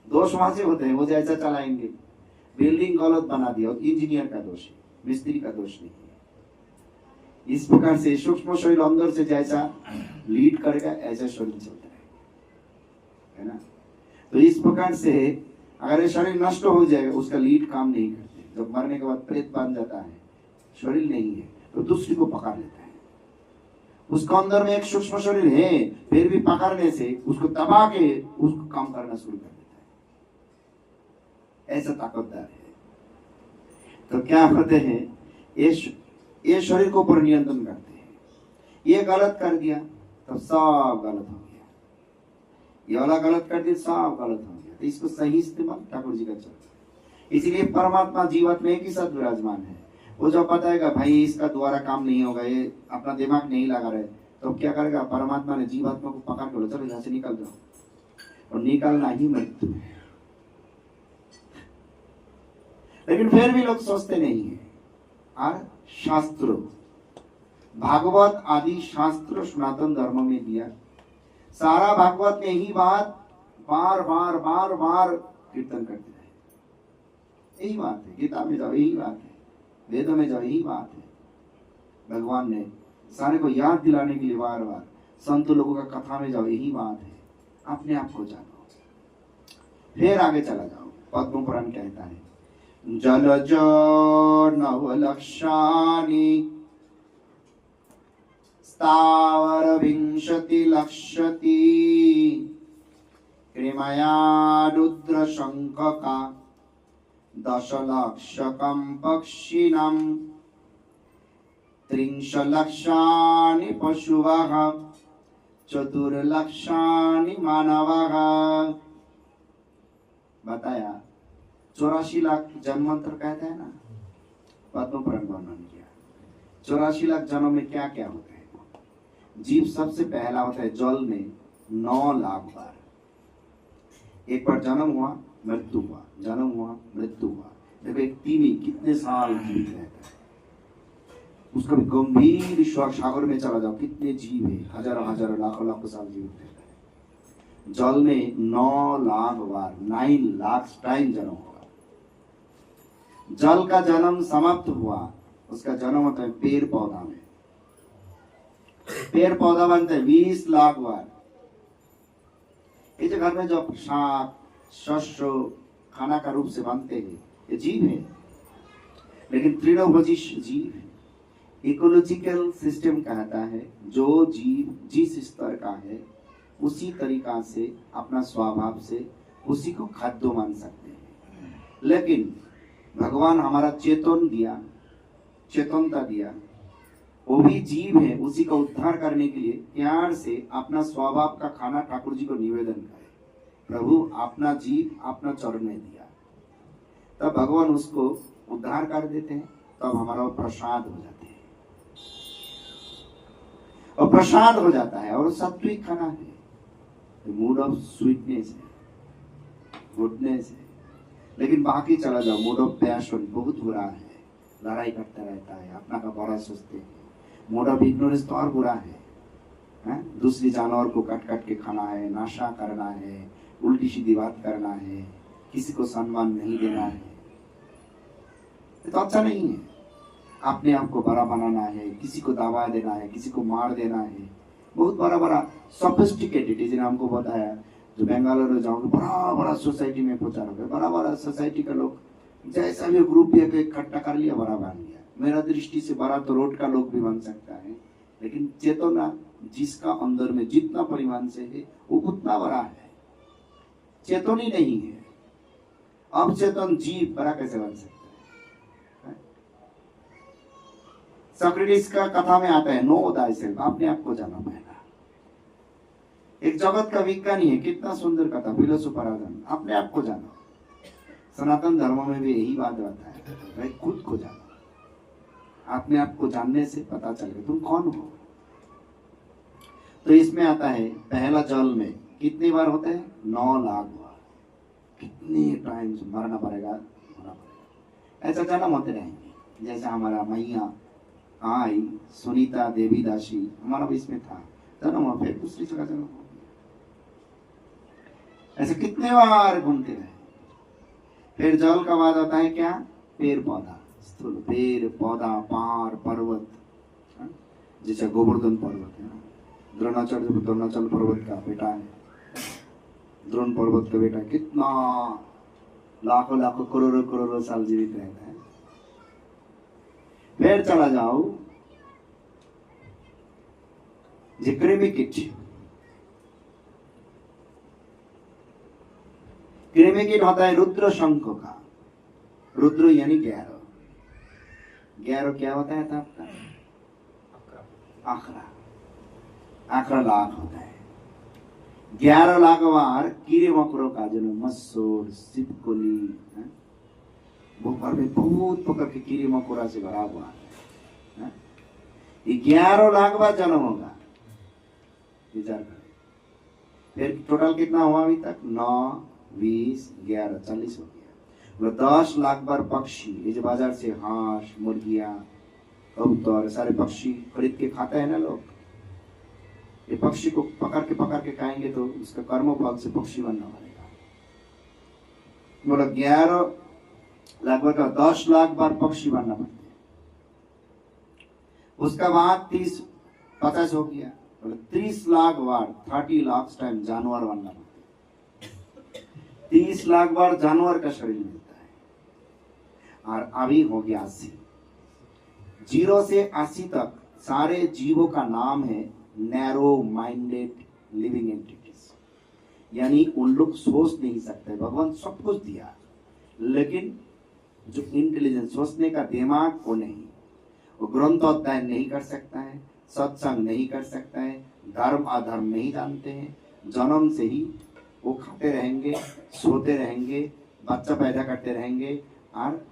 S1: दोष वहां से होते हैं, वो जैसा चलाएंगे। बिल्डिंग गलत बना दिया, इंजीनियर का दोष है, मिस्त्री का दोष नहीं है। इस प्रकार से सूक्ष्म शरीर अंदर से जैसा लीड करेगा ऐसा शरीर चलता है ना। तो इस प्रकार से अगर ये शरीर नष्ट हो जाएगा, उसका लीड काम नहीं करते। जब मरने के बाद प्रेत बन जाता है, शरीर नहीं है, तो दूसरी को पकड़ लेता है। उसका अंदर में एक सूक्ष्म शरीर है, फिर भी पकड़ने से उसको दबा के उसको काम करना शुरू कर देता है, ऐसा ताकतदार है। तो क्या करते हैं, ये शरीर को ऊपर नियंत्रण करते हैं। ये गलत कर दिया तो सब गलत हो गया, ये वाला गलत कर दिया सब गलत हो गया। तो इसको सही इस्तेमाल ठाकुर जी का चलता। इसलिए परमात्मा जीवात्मा एक ही साथ विराजमान है। वो जो पता है भाई इसका द्वारा काम नहीं होगा, ये अपना दिमाग नहीं लगा रहे, तो क्या करेगा, परमात्मा ने जीवात्मा को पकड़ के बोला चलो यहाँ से निकल जाओ, और निकलना ही मृत्यु है। लेकिन फिर भी लोग सोचते नहीं है। और शास्त्र, भागवत आदि शास्त्र सनातन धर्म में दिया, सारा भागवत में यही बात बार बार बार बार कीर्तन करते रहे। यही बात है, गीता में जाओ यही बात है, वेदों में जाओ यही बात है। भगवान ने सारे को याद दिलाने के लिए बार बार संत लोगों का कथा में जाओ यही बात है। अपने आप को जानो, फिर आगे चला जाओ। पद्म पुराण कहता है, जलज नवलक्षानि स्थावर विंशति लक्षति कृमया रुद्र शंखका दशलक्षकं पक्षिणं त्रिंशलक्षानि पशुवः चतुर्लक्षानि मानवः। बताया 84 लाख जन्मांतर कहते हैं ना, पद्म पुराण वर्णन किया। 84 लाख जन्म में क्या क्या होता है। जीव सबसे पहला होता है जल में 9 लाख बार, एक बार जन्म हुआ मृत्यु हुआ, जन्म हुआ मृत्यु हुआ। देखो एक तीमी कितने साल जीवित रहता है, उसका भी गंभीर सागर में चला जाओ, कितने जीव है, हजारों हजारों लाखों लाखों साल जीवित रहता है। जल में 9 लाख बार, 9 लाख टाइम जन्म होगा। जल का जन्म समाप्त हुआ, उसका जन्म होता है पेड़ पौधा में, पेड़ पौधा बनता है 20 लाख बार। ये जो घर में जो शाक शस्य खाना का रूप से बनते हैं, ये जीव है, लेकिन तृणभोजी जीव है। इकोलॉजिकल सिस्टम कहता है जो जीव जिस स्तर का है उसी तरीका से अपना स्वभाव से उसी को खाद्य मान सकते हैं। लेकिन भगवान हमारा चेतन दिया, चेतनता दिया, वो भी जीव है, उसी का उद्धार करने के लिए प्यार से अपना स्वभाव का खाना ठाकुर जी को निवेदन करे, प्रभु अपना जीव अपना चरण में दिया, तब भगवान उसको उद्धार कर देते हैं, तब हमारा वो प्रसाद हो जाते हैं, और प्रसाद हो जाता है। और सात्विक खाना है, मूड ऑफ स्वीटनेस है, गुडनेस है। लेकिन बाकी चला जाओ, मूड ऑफ पैशन बहुत बुरा है, लड़ाई करता रहता है, अपना का बड़ा सोचते हैं। मूड ऑफ इग्नोरेंस तो और बुरा है? दूसरी जानवर को काट काट के खाना है, नाशा करना है, उल्टी सीधी बात करना है, किसी को सम्मान नहीं देना है, ये तो अच्छा नहीं है। अपने आप को बड़ा बनाना है, किसी को दबा देना है, किसी को मार देना है, बहुत बड़ा बड़ा सोफिस्टिकेटेड, जिन्हें हमको बताया, जो बेंगालुरु में जाओगे बड़ा बड़ा सोसाइटी में प्रचार हो गया, बड़ा बड़ा सोसाइटी का लोग जैसा भी ग्रुप इकट्ठा कर लिया, बड़ा बन लिया। मेरा दृष्टि से बड़ा तो रोड का लोग भी बन सकता है, लेकिन चेतना जिसका अंदर में जितना परिमाण से है वो उतना बड़ा है, चेतन ही नहीं है। अब चेतन जीव बड़ा कैसे बन सकता है? सोक्रेटिस का कथा में आता है, नो थायसेल्फ, अपने आप को जानो पहला। एक जगत का विज्ञानी है, कितना सुंदर कथा, फिलोसोफर आदम, अपने आप को जानो। सनातन धर्म में भी यही बात आता है, भाई खुद को जानो। अपने आप को जानने से पता चलेगा तुम कौन हो। तो इसमें आता है, पहला जल में कितनी बार होता है? 9 लाख बार। कितने टाइम से मरना पड़ेगा, ऐसा जन्म होते रहेंगे। जैसे हमारा मैया आई सुनीता देवी दासी, हमारा भी इसमें था जन्म, और फिर दूसरी जगह जन्म हो गया। ऐसे कितने बार घूमते रहे। फिर जल का बाद आता है क्या? पेड़ पौधा, स्थूल पेड़ पौधा, पहाड़ पर्वत, जैसे गोवर्धन पर्वत है, द्रोणाचल पर्वत का बेटा है, द्रोण पर्वत का बेटा, कितना लाखों लाखों करोड़ों करोड़ों साल जीवित रहता है। फिर चला जाओ क्रिमिकिट होता है रुद्र शंख का। रुद्र यानी 11। 11 क्या होता है था आपका? आखरा लाख होता है। 11 लाख बार कीड़े मकोड़ों का जन्म, मसूर, छिपकली, भूखर में बहुत प्रकार के कीड़े मकोड़ा से भरा हुआ है। 11 लाख बार जन्म होगा, विचार करें। फिर टोटल कितना हुआ अभी तक? 9, 20, 11, 40 हो गया। 10 लाख बार पक्षी, ये जो बाजार से हांस, मुर्गियां, कबूतर, सारे पक्षी खरीद के खाता है ना लोग, ये पक्षी को पकड़ के खाएंगे तो उसका कर्मफल से पक्षी बनना पड़ेगा। मतलब 11 लाख बार का 10 लाख बार पक्षी बनना पड़ता है। उसका बाद 30-50 हो गया, 30 लाख बार 30 लाख टाइम जानवर बनना पड़ता है। 30 लाख बार जानवर का शरीर मिलता है। और अभी हो गया 80। 0 से 80 तक सारे जीवों का नाम है नैरो माइंडेड लिविंग एंटिटीज, यानी उन लोग सोच नहीं सकते। भगवान सब कुछ दिया, लेकिन जो इंटेलिजेंस, सोचने का दिमाग वो नहीं। वो ग्रंथ अध्ययन नहीं कर सकता है, सत्संग नहीं कर सकता है, धर्म अधर्म नहीं जानते हैं। जन्म से ही वो खाते रहेंगे, सोते रहेंगे, बच्चा पैदा करते रहेंगे, और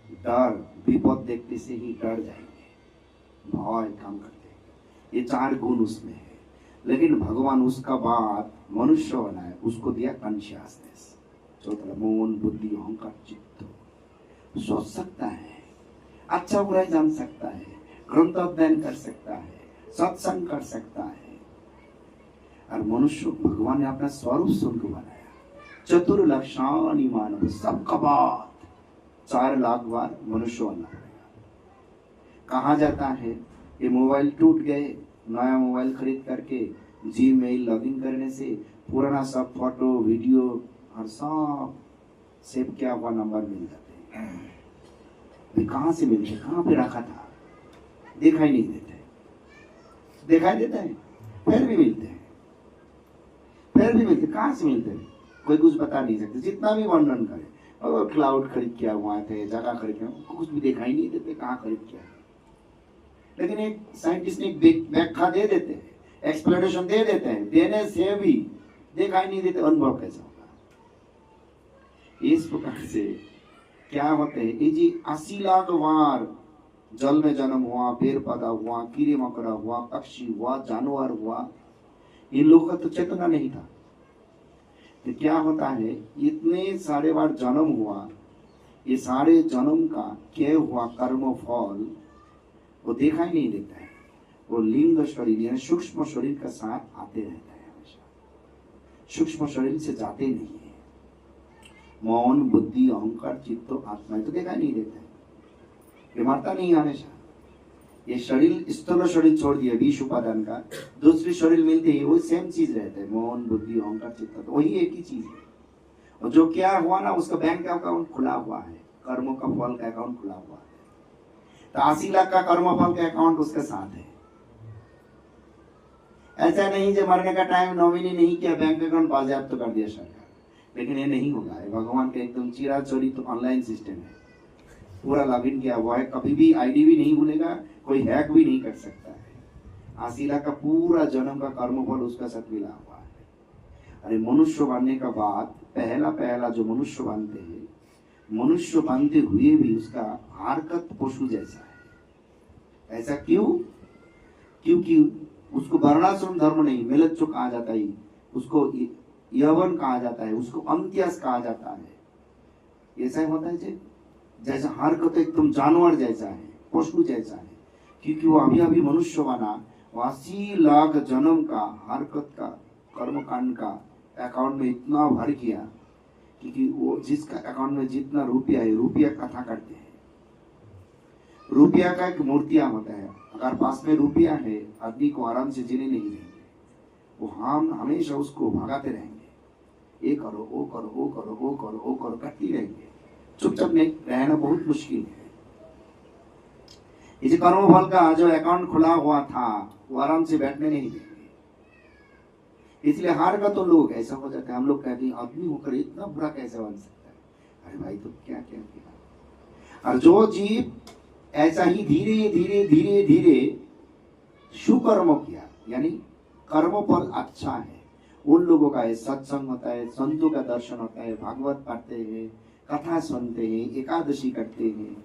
S1: डर विपद देखते से ही डर जाएंगे, भय काम करते हैं। ये 4 गुण उसमें है। लेकिन भगवान उसका बाद मनुष्य बनाया, उसको दिया कॉन्शियसनेस, चौथा मन, बुद्धि, अहंकार, चित्त। सोच सकता है, अच्छा बुरा जान सकता है, ग्रंथ अध्ययन कर सकता है, सत्संग कर सकता है। और मनुष्य भगवान ने अपना स्वरूप सुन को बनाया। चतुर्लक्षाणि मानव, सबका बात 4 लाख बार मनुष्य बनना पड़ेगा। कहाँ जाता है? ये मोबाइल टूट गए, नया मोबाइल खरीद करके जीमेल लॉगिन करने से पुराना सब फोटो वीडियो और सब सेव किया हुआ नंबर मिल जाते हैं। कहाँ से मिलते, कहाँ पे रखा था, दिखाई नहीं देते। दिखाई देता है, फिर भी मिलते हैं, कहाँ से मिलते हैं? कोई कुछ बता नहीं सकते, जितना भी वर्णन करे। और क्लाउड खरीद किया हुआ थे, जगह खरीद किया, कुछ भी दिखाई नहीं देते कहाँ खरीद किया। लेकिन एक साइंटिस्ट ने एक व्याख्या दे देते हैं, एक्सप्लेनेशन दे देते हैं, देने से भी दिखाई नहीं देते अनुभव कैसा होगा। इस प्रकार से क्या होते हैं, ये जी 80 लाख बार जल में जन्म हुआ, पेड़ पौधा हुआ, कीड़े मकोड़ा हुआ, पक्षी हुआ, जानवर हुआ, इन लोगों का तो चेतना नहीं था। तो क्या होता है, इतने सारे बार जन्म हुआ, ये सारे जन्म का क्या हुआ कर्म फल वो दिखाई नहीं देता है। वो लिंग शरीर यानी सूक्ष्म शरीर के साथ आते रहता है, हमेशा सूक्ष्म शरीर से जाते नहीं है। मौन बुद्धि अहंकार चित्त आत्मा तो दिखाई नहीं देता है, ये मरता नहीं हमेशा। ये शरीर स्थूल शरीर छोड़ दिया 20 उपादान का, दूसरी शरीर मिलती है वो सेम चीज रहता है, मौन बुद्धि अहंकार चित्त, तो वही एक ही चीज है। और जो क्या हुआ ना, उसका बैंक का अकाउंट खुला हुआ है, कर्मों का फल का अकाउंट खुला हुआ है। तो 80 लाख का कर्म फल का अकाउंट उसके साथ है। ऐसा नहीं जो मरने का टाइम नॉमिनी नहीं किया, बैंक अकाउंट बाजेयाप्त कर दिया सरकार, लेकिन ये नहीं होगा। भगवान का एकदम चिराग चोरी तो ऑनलाइन सिस्टम है, पूरा लॉगिन किया हुआ है, कभी भी आईडी भी नहीं भूलेगा, कोई हैक भी नहीं कर सकता है। 80 लाख का पूरा जन्म का कर्मफल उसका साथ मिला हुआ है। अरे मनुष्य बनने का बाद पहला जो मनुष्य बनते हैं, मनुष्य बनते हुए भी उसका हरकत पशु जैसा है। ऐसा क्यों? क्योंकि उसको वर्णाश्रम धर्म नहीं, मिलच्चो कहा जाता है, उसको यवन कहा जाता है, उसको अंत्यस कहा जाता है। ऐसा होता है जी, जैसा हरकत एकदम जानवर जैसा है, पशु जैसा है, क्योंकि वो अभी अभी मनुष्य बना। 80 लाख जन्म का हरकत का कर्मकांड का अकाउंट में इतना भर किया, क्योंकि वो जिसका अकाउंट में जितना रुपया है, रुपया कथा करते हैं। रुपया का एक मूर्तियां होता है, अगर पास में रुपया है आदमी को आराम से जीने नहीं देंगे, वो हम हमेशा उसको भगाते रहेंगे, ये करो वो करो वो करो वो करो वो करो करते रहेंगे। चुपचाप नहीं रहना बहुत मुश्किल है। इस कर्मफल का जो अकाउंट खुला हुआ था वो आराम से बैठने नहीं देंगे, इसलिए हार का तो लोग ऐसा हो जाता है। हम लोग कहते हैं आदमी होकर इतना बुरा कैसे बन सकता है, अरे भाई तो क्या क्या किया। और जो जीव ऐसा ही धीरे धीरे धीरे धीरे सुकर्म किया, यानी कर्मफल अच्छा है, उन लोगों का सत्संग होता है, संतों का दर्शन होता है, भागवत पढ़ते हैं, कथा सुनते हैं, एकादशी करते हैं,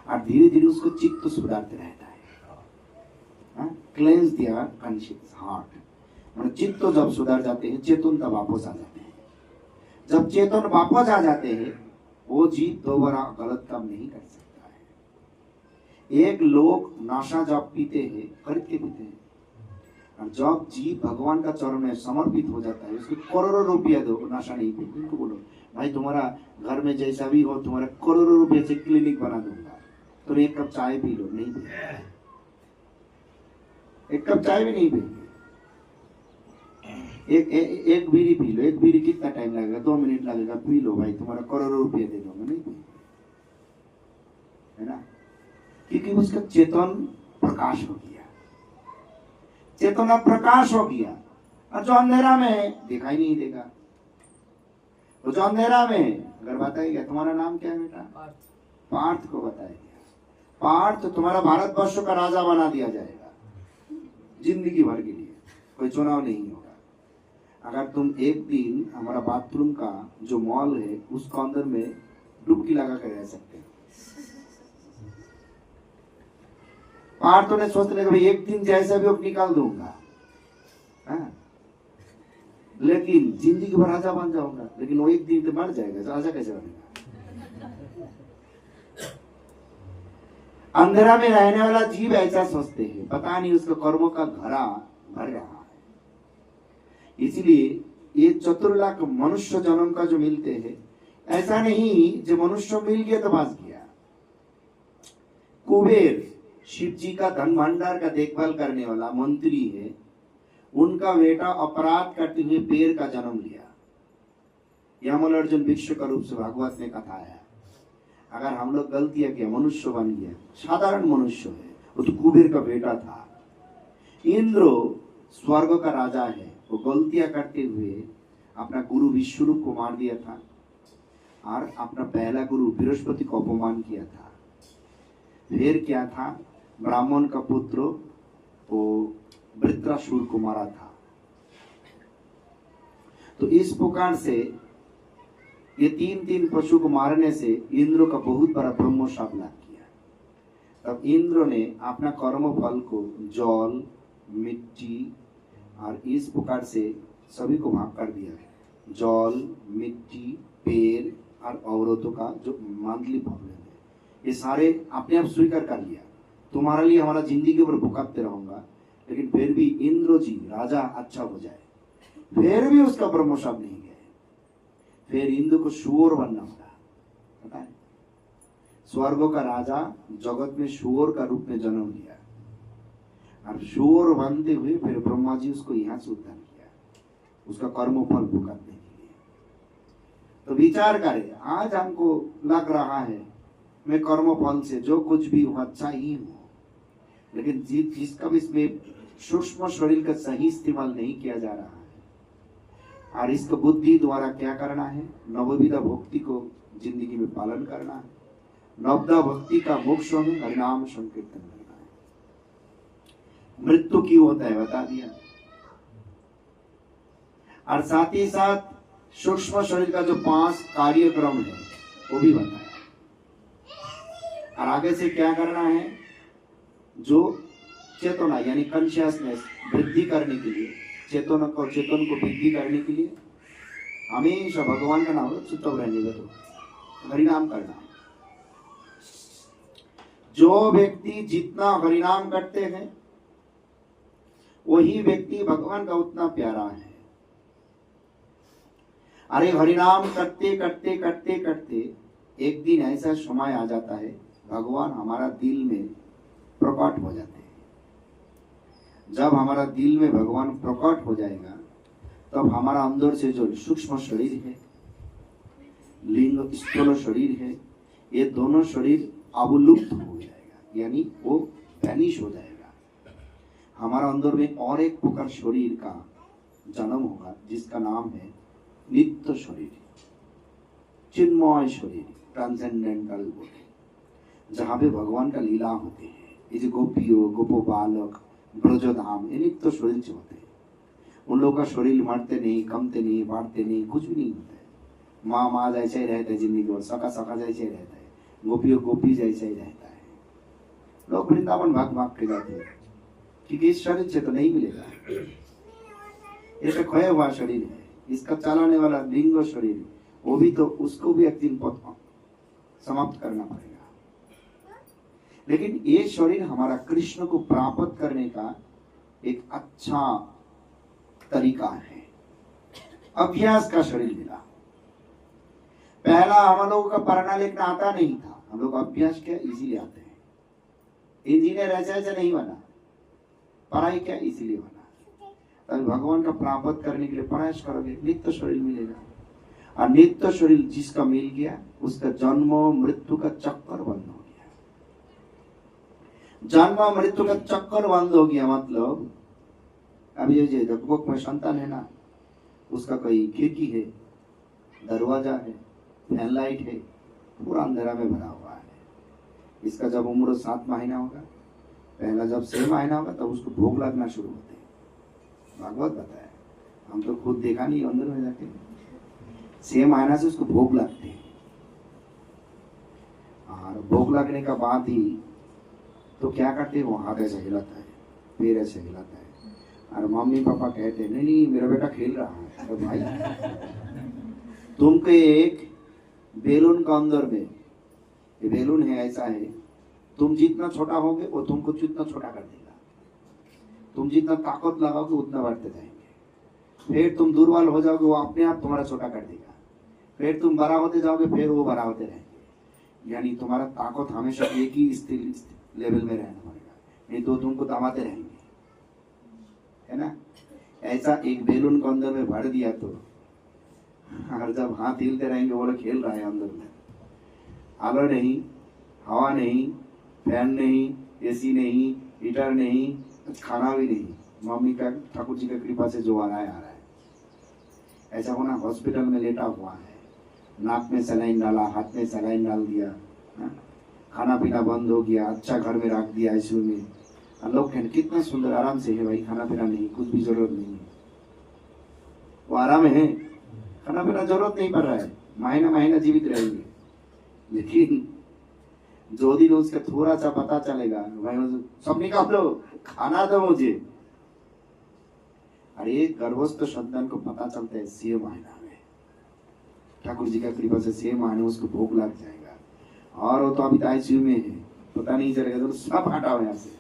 S1: और धीरे धीरे उसको चित्त सुधारते रहता है। क्लेंस दिया कॉन्शियस हार्ट, मतलब चित्त जब सुधर जाते हैं, चेतन तब वापस आ जाते हैं। जब चेतन वापस आ जाते हैं, वो जीव दोबारा गलत काम नहीं कर सकता है। एक लोग नशा जब पीते हैं, खरीद के पीते हैं, और जब जीव भगवान का चरण में समर्पित हो जाता है, उसको करोड़ों रुपया दो, नशा नहीं पीते, उनको बोलो भाई तुम्हारा घर में जैसा भी हो, तुम्हारा करोड़ों रुपये से क्लिनिक बना दूंगा, तुम एक कप चाय पी लो, नहीं पी, एक कप चाय भी नहीं पी, एक बीड़ी पी लो। एक बीड़ी कितना टाइम लगेगा? 2 मिनट लगेगा, पी लो भाई, तुम्हारा करोड़ों रुपये दे दूंगा, नहीं पी, है ना? क्योंकि उसका चेतन प्रकाश हो गया, चेतना प्रकाश हो गया। और जो अंधेरा में दिखाई नहीं देगा, तो जो अंधेरा में अगर बताएगा तुम्हारा नाम क्या है बेटा, पार्थ को बताएगा, पार्थ तुम्हारा भारतवर्ष का राजा बना दिया जाएगा जिंदगी भर के लिए, कोई चुनाव नहीं होगा। अगर तुम एक दिन हमारा बाथरूम का जो मॉल है उसको अंदर में डुबकी लगा कर रह सकते हो। पार्थ ने सोच लिया भाई एक दिन जैसा भी निकाल दूंगा, लेकिन जिंदगी भर राजा बन जाऊंगा, लेकिन वो एक दिन तो मर जाएगा, राजा कैसे बनेगा? अंधेरा में रहने वाला जीव ऐसा सोचते हैं, पता नहीं उसका कर्मों का घड़ा भर रहा है। इसलिए ये 4 लाख मनुष्य जन्म का जो मिलते हैं, ऐसा नहीं जो मनुष्य मिल गया तो बस गया। कुबेर शिव जी का धन भंडार का देखभाल करने वाला मंत्री है, उनका बेटा अपराध करते हुए पेड़ का जन्म लिया। यमल अर्जुन भिक्षु का रूप से भागवत में कथा है। अगर हम लोग गलतियां किया, मनुष्य बन गया, साधारण मनुष्य है, वो तो कुबेर का बेटा था। इंद्र स्वर्ग का राजा है, वो गलतियां करते हुए अपना गुरु विष्णु को मार दिया था और अपना पहला गुरु बृहस्पति को अपमान किया था। फिर क्या था, ब्राह्मण का पुत्र वो वृत्रासुर को मारा था। तो इस प्रकार से ये तीन पशु को मारने से इंद्र का बहुत बड़ा ब्रह्म शाप लाभ किया। तब इंद्र ने अपना कर्म फल को जल, मिट्टी और इस प्रकार से सभी को भाग कर दिया। जल, मिट्टी, पेड़ और औरतों का जो मंथली प्रॉब्लम है, ये सारे अपने आप स्वीकार कर लिया। तुम्हारे लिए हमारा जिंदगी भर भुगतते रहूंगा, लेकिन फिर भी इंद्र जी राजा अच्छा हो जाए। फिर भी उसका ब्रह्मशाप नहीं गए। फिर इंद्र को शुअर बनना पड़ा। पता है, स्वर्ग का राजा जगत में शुअर का रूप में जन्म लिया और शुअर बनते हुए फिर ब्रह्मा जी उसको यहाँ से उत्थान किया, उसका कर्म फल भुगतने के लिए। तो विचार करें, आज हमको लग रहा है मैं कर्म फल से जो कुछ भी हूँ अच्छा ही हूँ, लेकिन जिसका भी इसमें सूक्ष्म शरीर का सही इस्तेमाल नहीं किया जा रहा है और इसको बुद्धि द्वारा क्या करना है, नवविधा भक्ति को जिंदगी में पालन करना है। नवदा भक्ति का मोक्ष में हरिनाम संकीर्तन करना है। मृत्यु क्यों होता है बता दिया, और साथ ही साथ सूक्ष्म शरीर का जो 5 कार्यक्रम है वो भी बताया। और आगे से क्या करना है, जो चेतना यानी कॉन्शियसनेस वृद्धि करने के लिए, चेतन को वृद्धि करने के लिए हमेशा भगवान का नाम चुपचाप रहने तो हरिनाम करना है। जो व्यक्ति जितना हरिनाम करते हैं वही व्यक्ति भगवान का उतना प्यारा है। अरे हरिनाम करते करते करते करते एक दिन ऐसा समय आ जाता है भगवान हमारा दिल में प्रकट हो जाते हैं। जब हमारा दिल में भगवान प्रकट हो जाएगा तब हमारा अंदर से जो सूक्ष्म शरीर है, लिंग स्थूल शरीर है, ये दोनों शरीर अवलुप्त हो जाएगा, यानी वो वैनिश हो जाएगा। हमारा अंदर में और एक प्रकार शरीर का जन्म होगा जिसका नाम है नित्य शरीर, चिन्मय शरीर, ट्रांसेंडेंटल बॉडी, जहाँ पे भगवान का लीला होते हैं। ये जो गोपियों, गोपो बालक, ब्रजधाम, ये नित्य शरीर से होते हैं। उन लोगों का शरीर मरते नहीं, कमते नहीं, बढ़ते नहीं, कुछ भी नहीं होता है। माँ जैसा ही रहता है जिंदगी भर, सका जैसे ही रहता है, गोपियों गोपी जैसा ही रहता है। लोग वृंदावन भाग के जाते हैं क्योंकि इस शरीर से तो नहीं मिलेगा। ये तो खोया हुआ शरीर है, इसका चलाने वाला लिंग शरीर, वो भी तो उसको भी एक दिन समाप्त करना पड़ेगा। लेकिन ये शरीर हमारा कृष्ण को प्राप्त करने का एक अच्छा तरीका है। अभ्यास का शरीर मिला। पहला हम लोगों का पढ़ना लिखना आता नहीं था, हम लोग अभ्यास क्या इसीलिए आते हैं। इंजीनियर ऐसा नहीं बना, पढ़ाई क्या इसीलिए बना। तभी भगवान का प्राप्त करने के लिए प्रयास करोगे, नित्य शरीर मिलेगा। और नित्य शरीर जिसका मिल गया उसका जन्म मृत्यु का चक्कर बंद हो गया। जन्म मृत्यु का चक्कर बंद हो गया मतलब अभी ये जब में संतान है ना, उसका कोई खिड़की है, दरवाजा है, फैन लाइट है, पूरा अंधेरा में भरा हुआ है। इसका जब उम्र 7 महीना होगा, पहला जब 6 महीना होगा तब उसको भूख लगना शुरू होते हैं। भागवत बताया, हम तो खुद देखा नहीं अंदर में जाके। 6 महीना से उसको भूख लगती है, और भूख लगने का बाद ही तो क्या करते हैं, वो हाथ ऐसे हिलाता है, पैर ऐसे हिलाता है, और मम्मी पापा कहते हैं नहीं मेरा बेटा खेल रहा है। तो भाई तुमको एक बैलून का अंदर में, ये बैलून है ऐसा है, तुम जितना छोटा होगे वो तुमको जितना छोटा कर देगा। तुम जितना ताकत लगाओगे उतना बढ़ते जाएंगे। फिर तुम दुर्बल हो जाओगे, वो अपने आप तुम्हारा छोटा कर देगा। फिर तुम बड़ा होते जाओगे, फिर वो बड़ा होते रहेंगे। यानी तुम्हारा ताकत हमेशा एक ही स्थिर लेवल में रहना पड़ेगा, नहीं तो तुमको दबाते रहेंगे, है ना। ऐसा एक बैलून को अंदर में भर दिया तो और जब हाथ हिलते रहेंगे, वो लोग खेल रहा है अंदर में। आलो नहीं, हवा नहीं, फैन नहीं, एसी नहीं, हीटर नहीं, खाना भी नहीं, मम्मी का ठाकुर जी का कृपा से जो आ रहा है। ऐसा होना हॉस्पिटल में लेटा हुआ है, नाक में सलाइन डाला, हाथ में सलाइन डाल दिया, खाना पीना बंद हो गया, अच्छा घर में रख दिया आईसीयू में। और लोग कहते कितना सुंदर आराम से है भाई, खाना पीना नहीं, कुछ भी जरूरत नहीं है, वो आराम है, खाना पीना जरूरत नहीं पड़ रहा है, महीना महीना जीवित रहेंगे। लेकिन जो दिन उसका थोड़ा सा पता चलेगा भाई सब निकाल दो, खाना दो मुझे, अरे गर्भस्थ संतान को पता चलता है 6 महीना में, ठाकुर जी का कृपा से 6 महीने उसको भूख लग जाएगा, और वो तो अभी आईसीयू में है, पता नहीं चलेगा, तो सब हटा हुआ यहाँ से,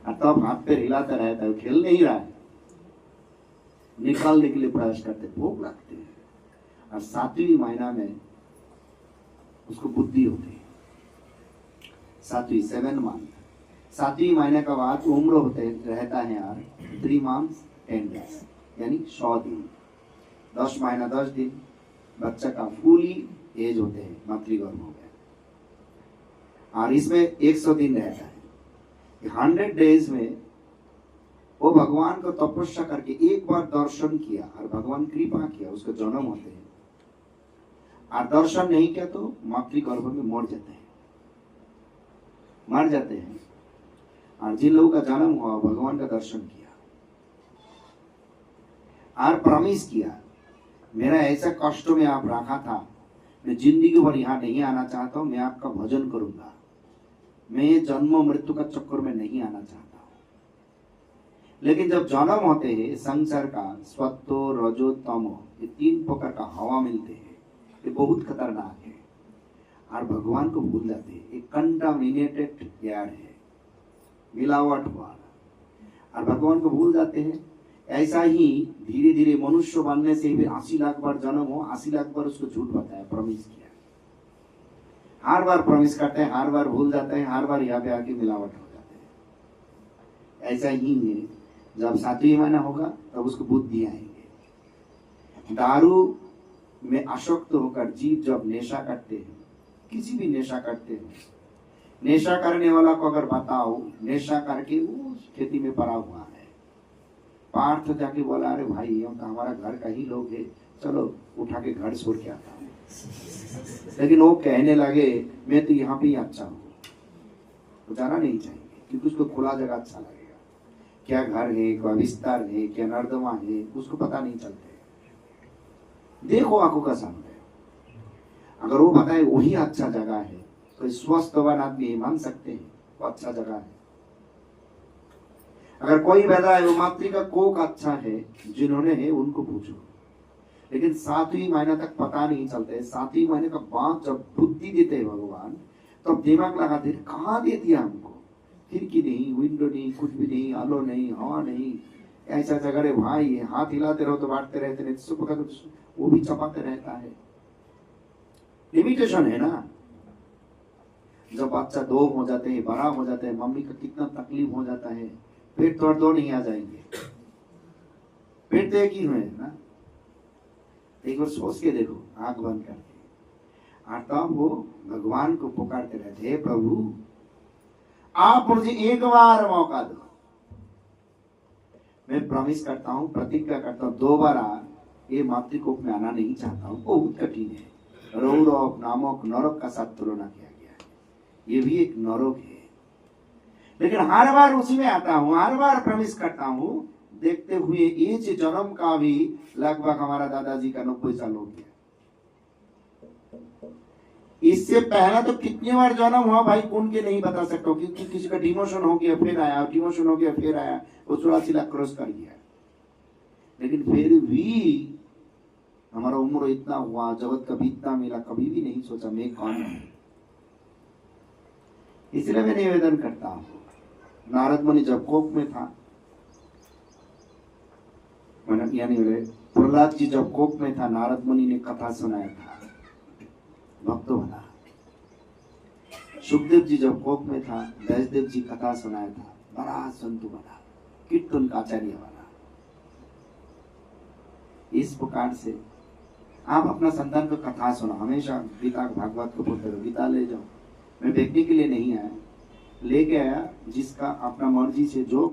S1: और तब हाथ पे हिलाता रहता है, खेल नहीं रहा है, निकालने के लिए प्रयास करते, भूख लगती है। और 7वें महीना में उसको बुद्धि होती है, 7 मंथ, 7वें महीने का बाद उम्र होते रहता है यार 3 months 10 days, यानी 100 दिन, 10 महीना 10 दिन बच्चा का फुली एज होते हैं, मातृगर्भ हो गया। और इसमें 100 दिन रहता है, 100 days में वो भगवान को तपस्या करके एक बार दर्शन किया और भगवान कृपा किया, उसका जन्म होते हैं, और दर्शन नहीं किया तो मातृगर्भ में मर जाते हैं। और जिन लोगों का जन्म हुआ भगवान का दर्शन किया और प्रॉमिस किया, मेरा ऐसा कष्ट में आप रखा था, मैं जिंदगी भर यहाँ नहीं आना चाहता हूँ, मैं आपका भजन करूंगा, मैं जन्म मृत्यु का चक्कर में नहीं आना चाहता हूँ। लेकिन जब जन्म होते हैं संसार का सत्व रजो तमो, ये 3 प्रकार का हवा मिलते हैं, ये बहुत खतरनाक है, और भगवान को भूल जाते हैं, एक कंटामिनेटेड एयर है, मिलावट हुआ, और भगवान को भूल जाते हैं। ऐसा ही धीरे धीरे मनुष्य बनने से भी 80 लाख बार जन्म हो, 80 लाख बार उसको झूठ बताया, प्रॉमिस किया, हर बार प्रॉमिस करते हैं, हर बार भूल जाते हैं, हर बार यहाँ पे आके मिलावट हो जाते हैं। ऐसा ही है, जब 7वें महीना होगा तब उसको बुद्धि आएंगे। दारू में आसक्त होकर जीव जब नेशा करते हैं, किसी भी नेशा करते हैं, नेशा करने वाला को अगर बताओ नेशा करके वो खेती में पड़ा हुआ है, पार्थ जाके बोला अरे भाई हम तो हमारा घर का ही लोग है, चलो उठा के घर छोड़ के आता हूँ, लेकिन वो कहने लगे मैं तो यहाँ पे ही अच्छा हूँ, तो जाना नहीं चाहिए, क्योंकि उसको खुला जगह अच्छा लगेगा, क्या घर है, क्या विस्तार है, क्या नर्दमा है, उसको पता नहीं चलते। देखो आंखों का सामने, अगर वो बताए वही अच्छा जगह है तो स्वस्थवान आदमी मान सकते हैं वो अच्छा जगह है। अगर कोई बताए वो मातृ का कोक अच्छा है, जिन्होंने है उनको पूछो। लेकिन 7वें महीना तक पता नहीं चलते, 7वें महीने का बाद जब बुद्धि देते हैं भगवान, तो अब दिमाग लगाते हैं कहाँ दे दिया हमको, खिड़की नहीं, विंडो नहीं, कुछ भी नहीं, आलो नहीं, हवा नहीं, ऐसा जगह रे भाई, हाथ हिलाते रहो तो बांटते रहते नहीं, सुबह का वो भी चपाते रहता है, लिमिटेशन है ना। जब बच्चा 2 हो जाते हैं, बड़ा हो जाते हैं, मम्मी का कितना तकलीफ हो जाता है, पेट तो 2 नहीं आ जाएंगे, पेट तो एक ही है ना। एक बार सोच के देखो, आंख बंद करके, और तब वो भगवान को पुकारते रहते, हे प्रभु आप मुझे एक बार मौका दो, मैं प्रॉमिस करता हूँ, प्रतिज्ञा करता हूँ, दोबारा ये मातृकोख में आना नहीं चाहता हूँ, बहुत कठिन है, रौरव नामक नरक का साथ तुलना किया गया है, ये भी एक नरक है, लेकिन हर बार उसी में आता हूँ, हर बार प्रॉमिस करता हूँ, देखते हुए एज जन्म का भी लगभग हमारा दादाजी का 90 साल हो गया। इससे पहला तो कितनी बार जन्म हुआ भाई कौन के नहीं बता सकता, क्योंकि किसी का डिमोशन हो गया फिर आया, डिमोशन हो गया फिर आया, वो 84 लाख क्रॉस कर गया, लेकिन फिर भी हमारा उम्र इतना हुआ, जगत कभी इतना मिला, कभी भी नहीं सोचा मैं कौन हूं। इसलिए मैं निवेदन करता हूं, नारद मुनि जब कोक में था, यानी प्रहलाद जी जब कोक में था, नारद मुनि ने कथा सुनाया था, भक्त बना। सुखदेव जी जब कोक में था, वैष्णदेव जी कथा सुनाया था, बड़ा संतु बना, कीर्तन का आचार्य बना। इस प्रकार से आप अपना संतान को कथा सुनो, हमेशा गीता भागवत को बोलते रहो, गीता ले जाओ। मैं देखने के लिए नहीं आया, लेके आया जिसका अपना मर्जी से जो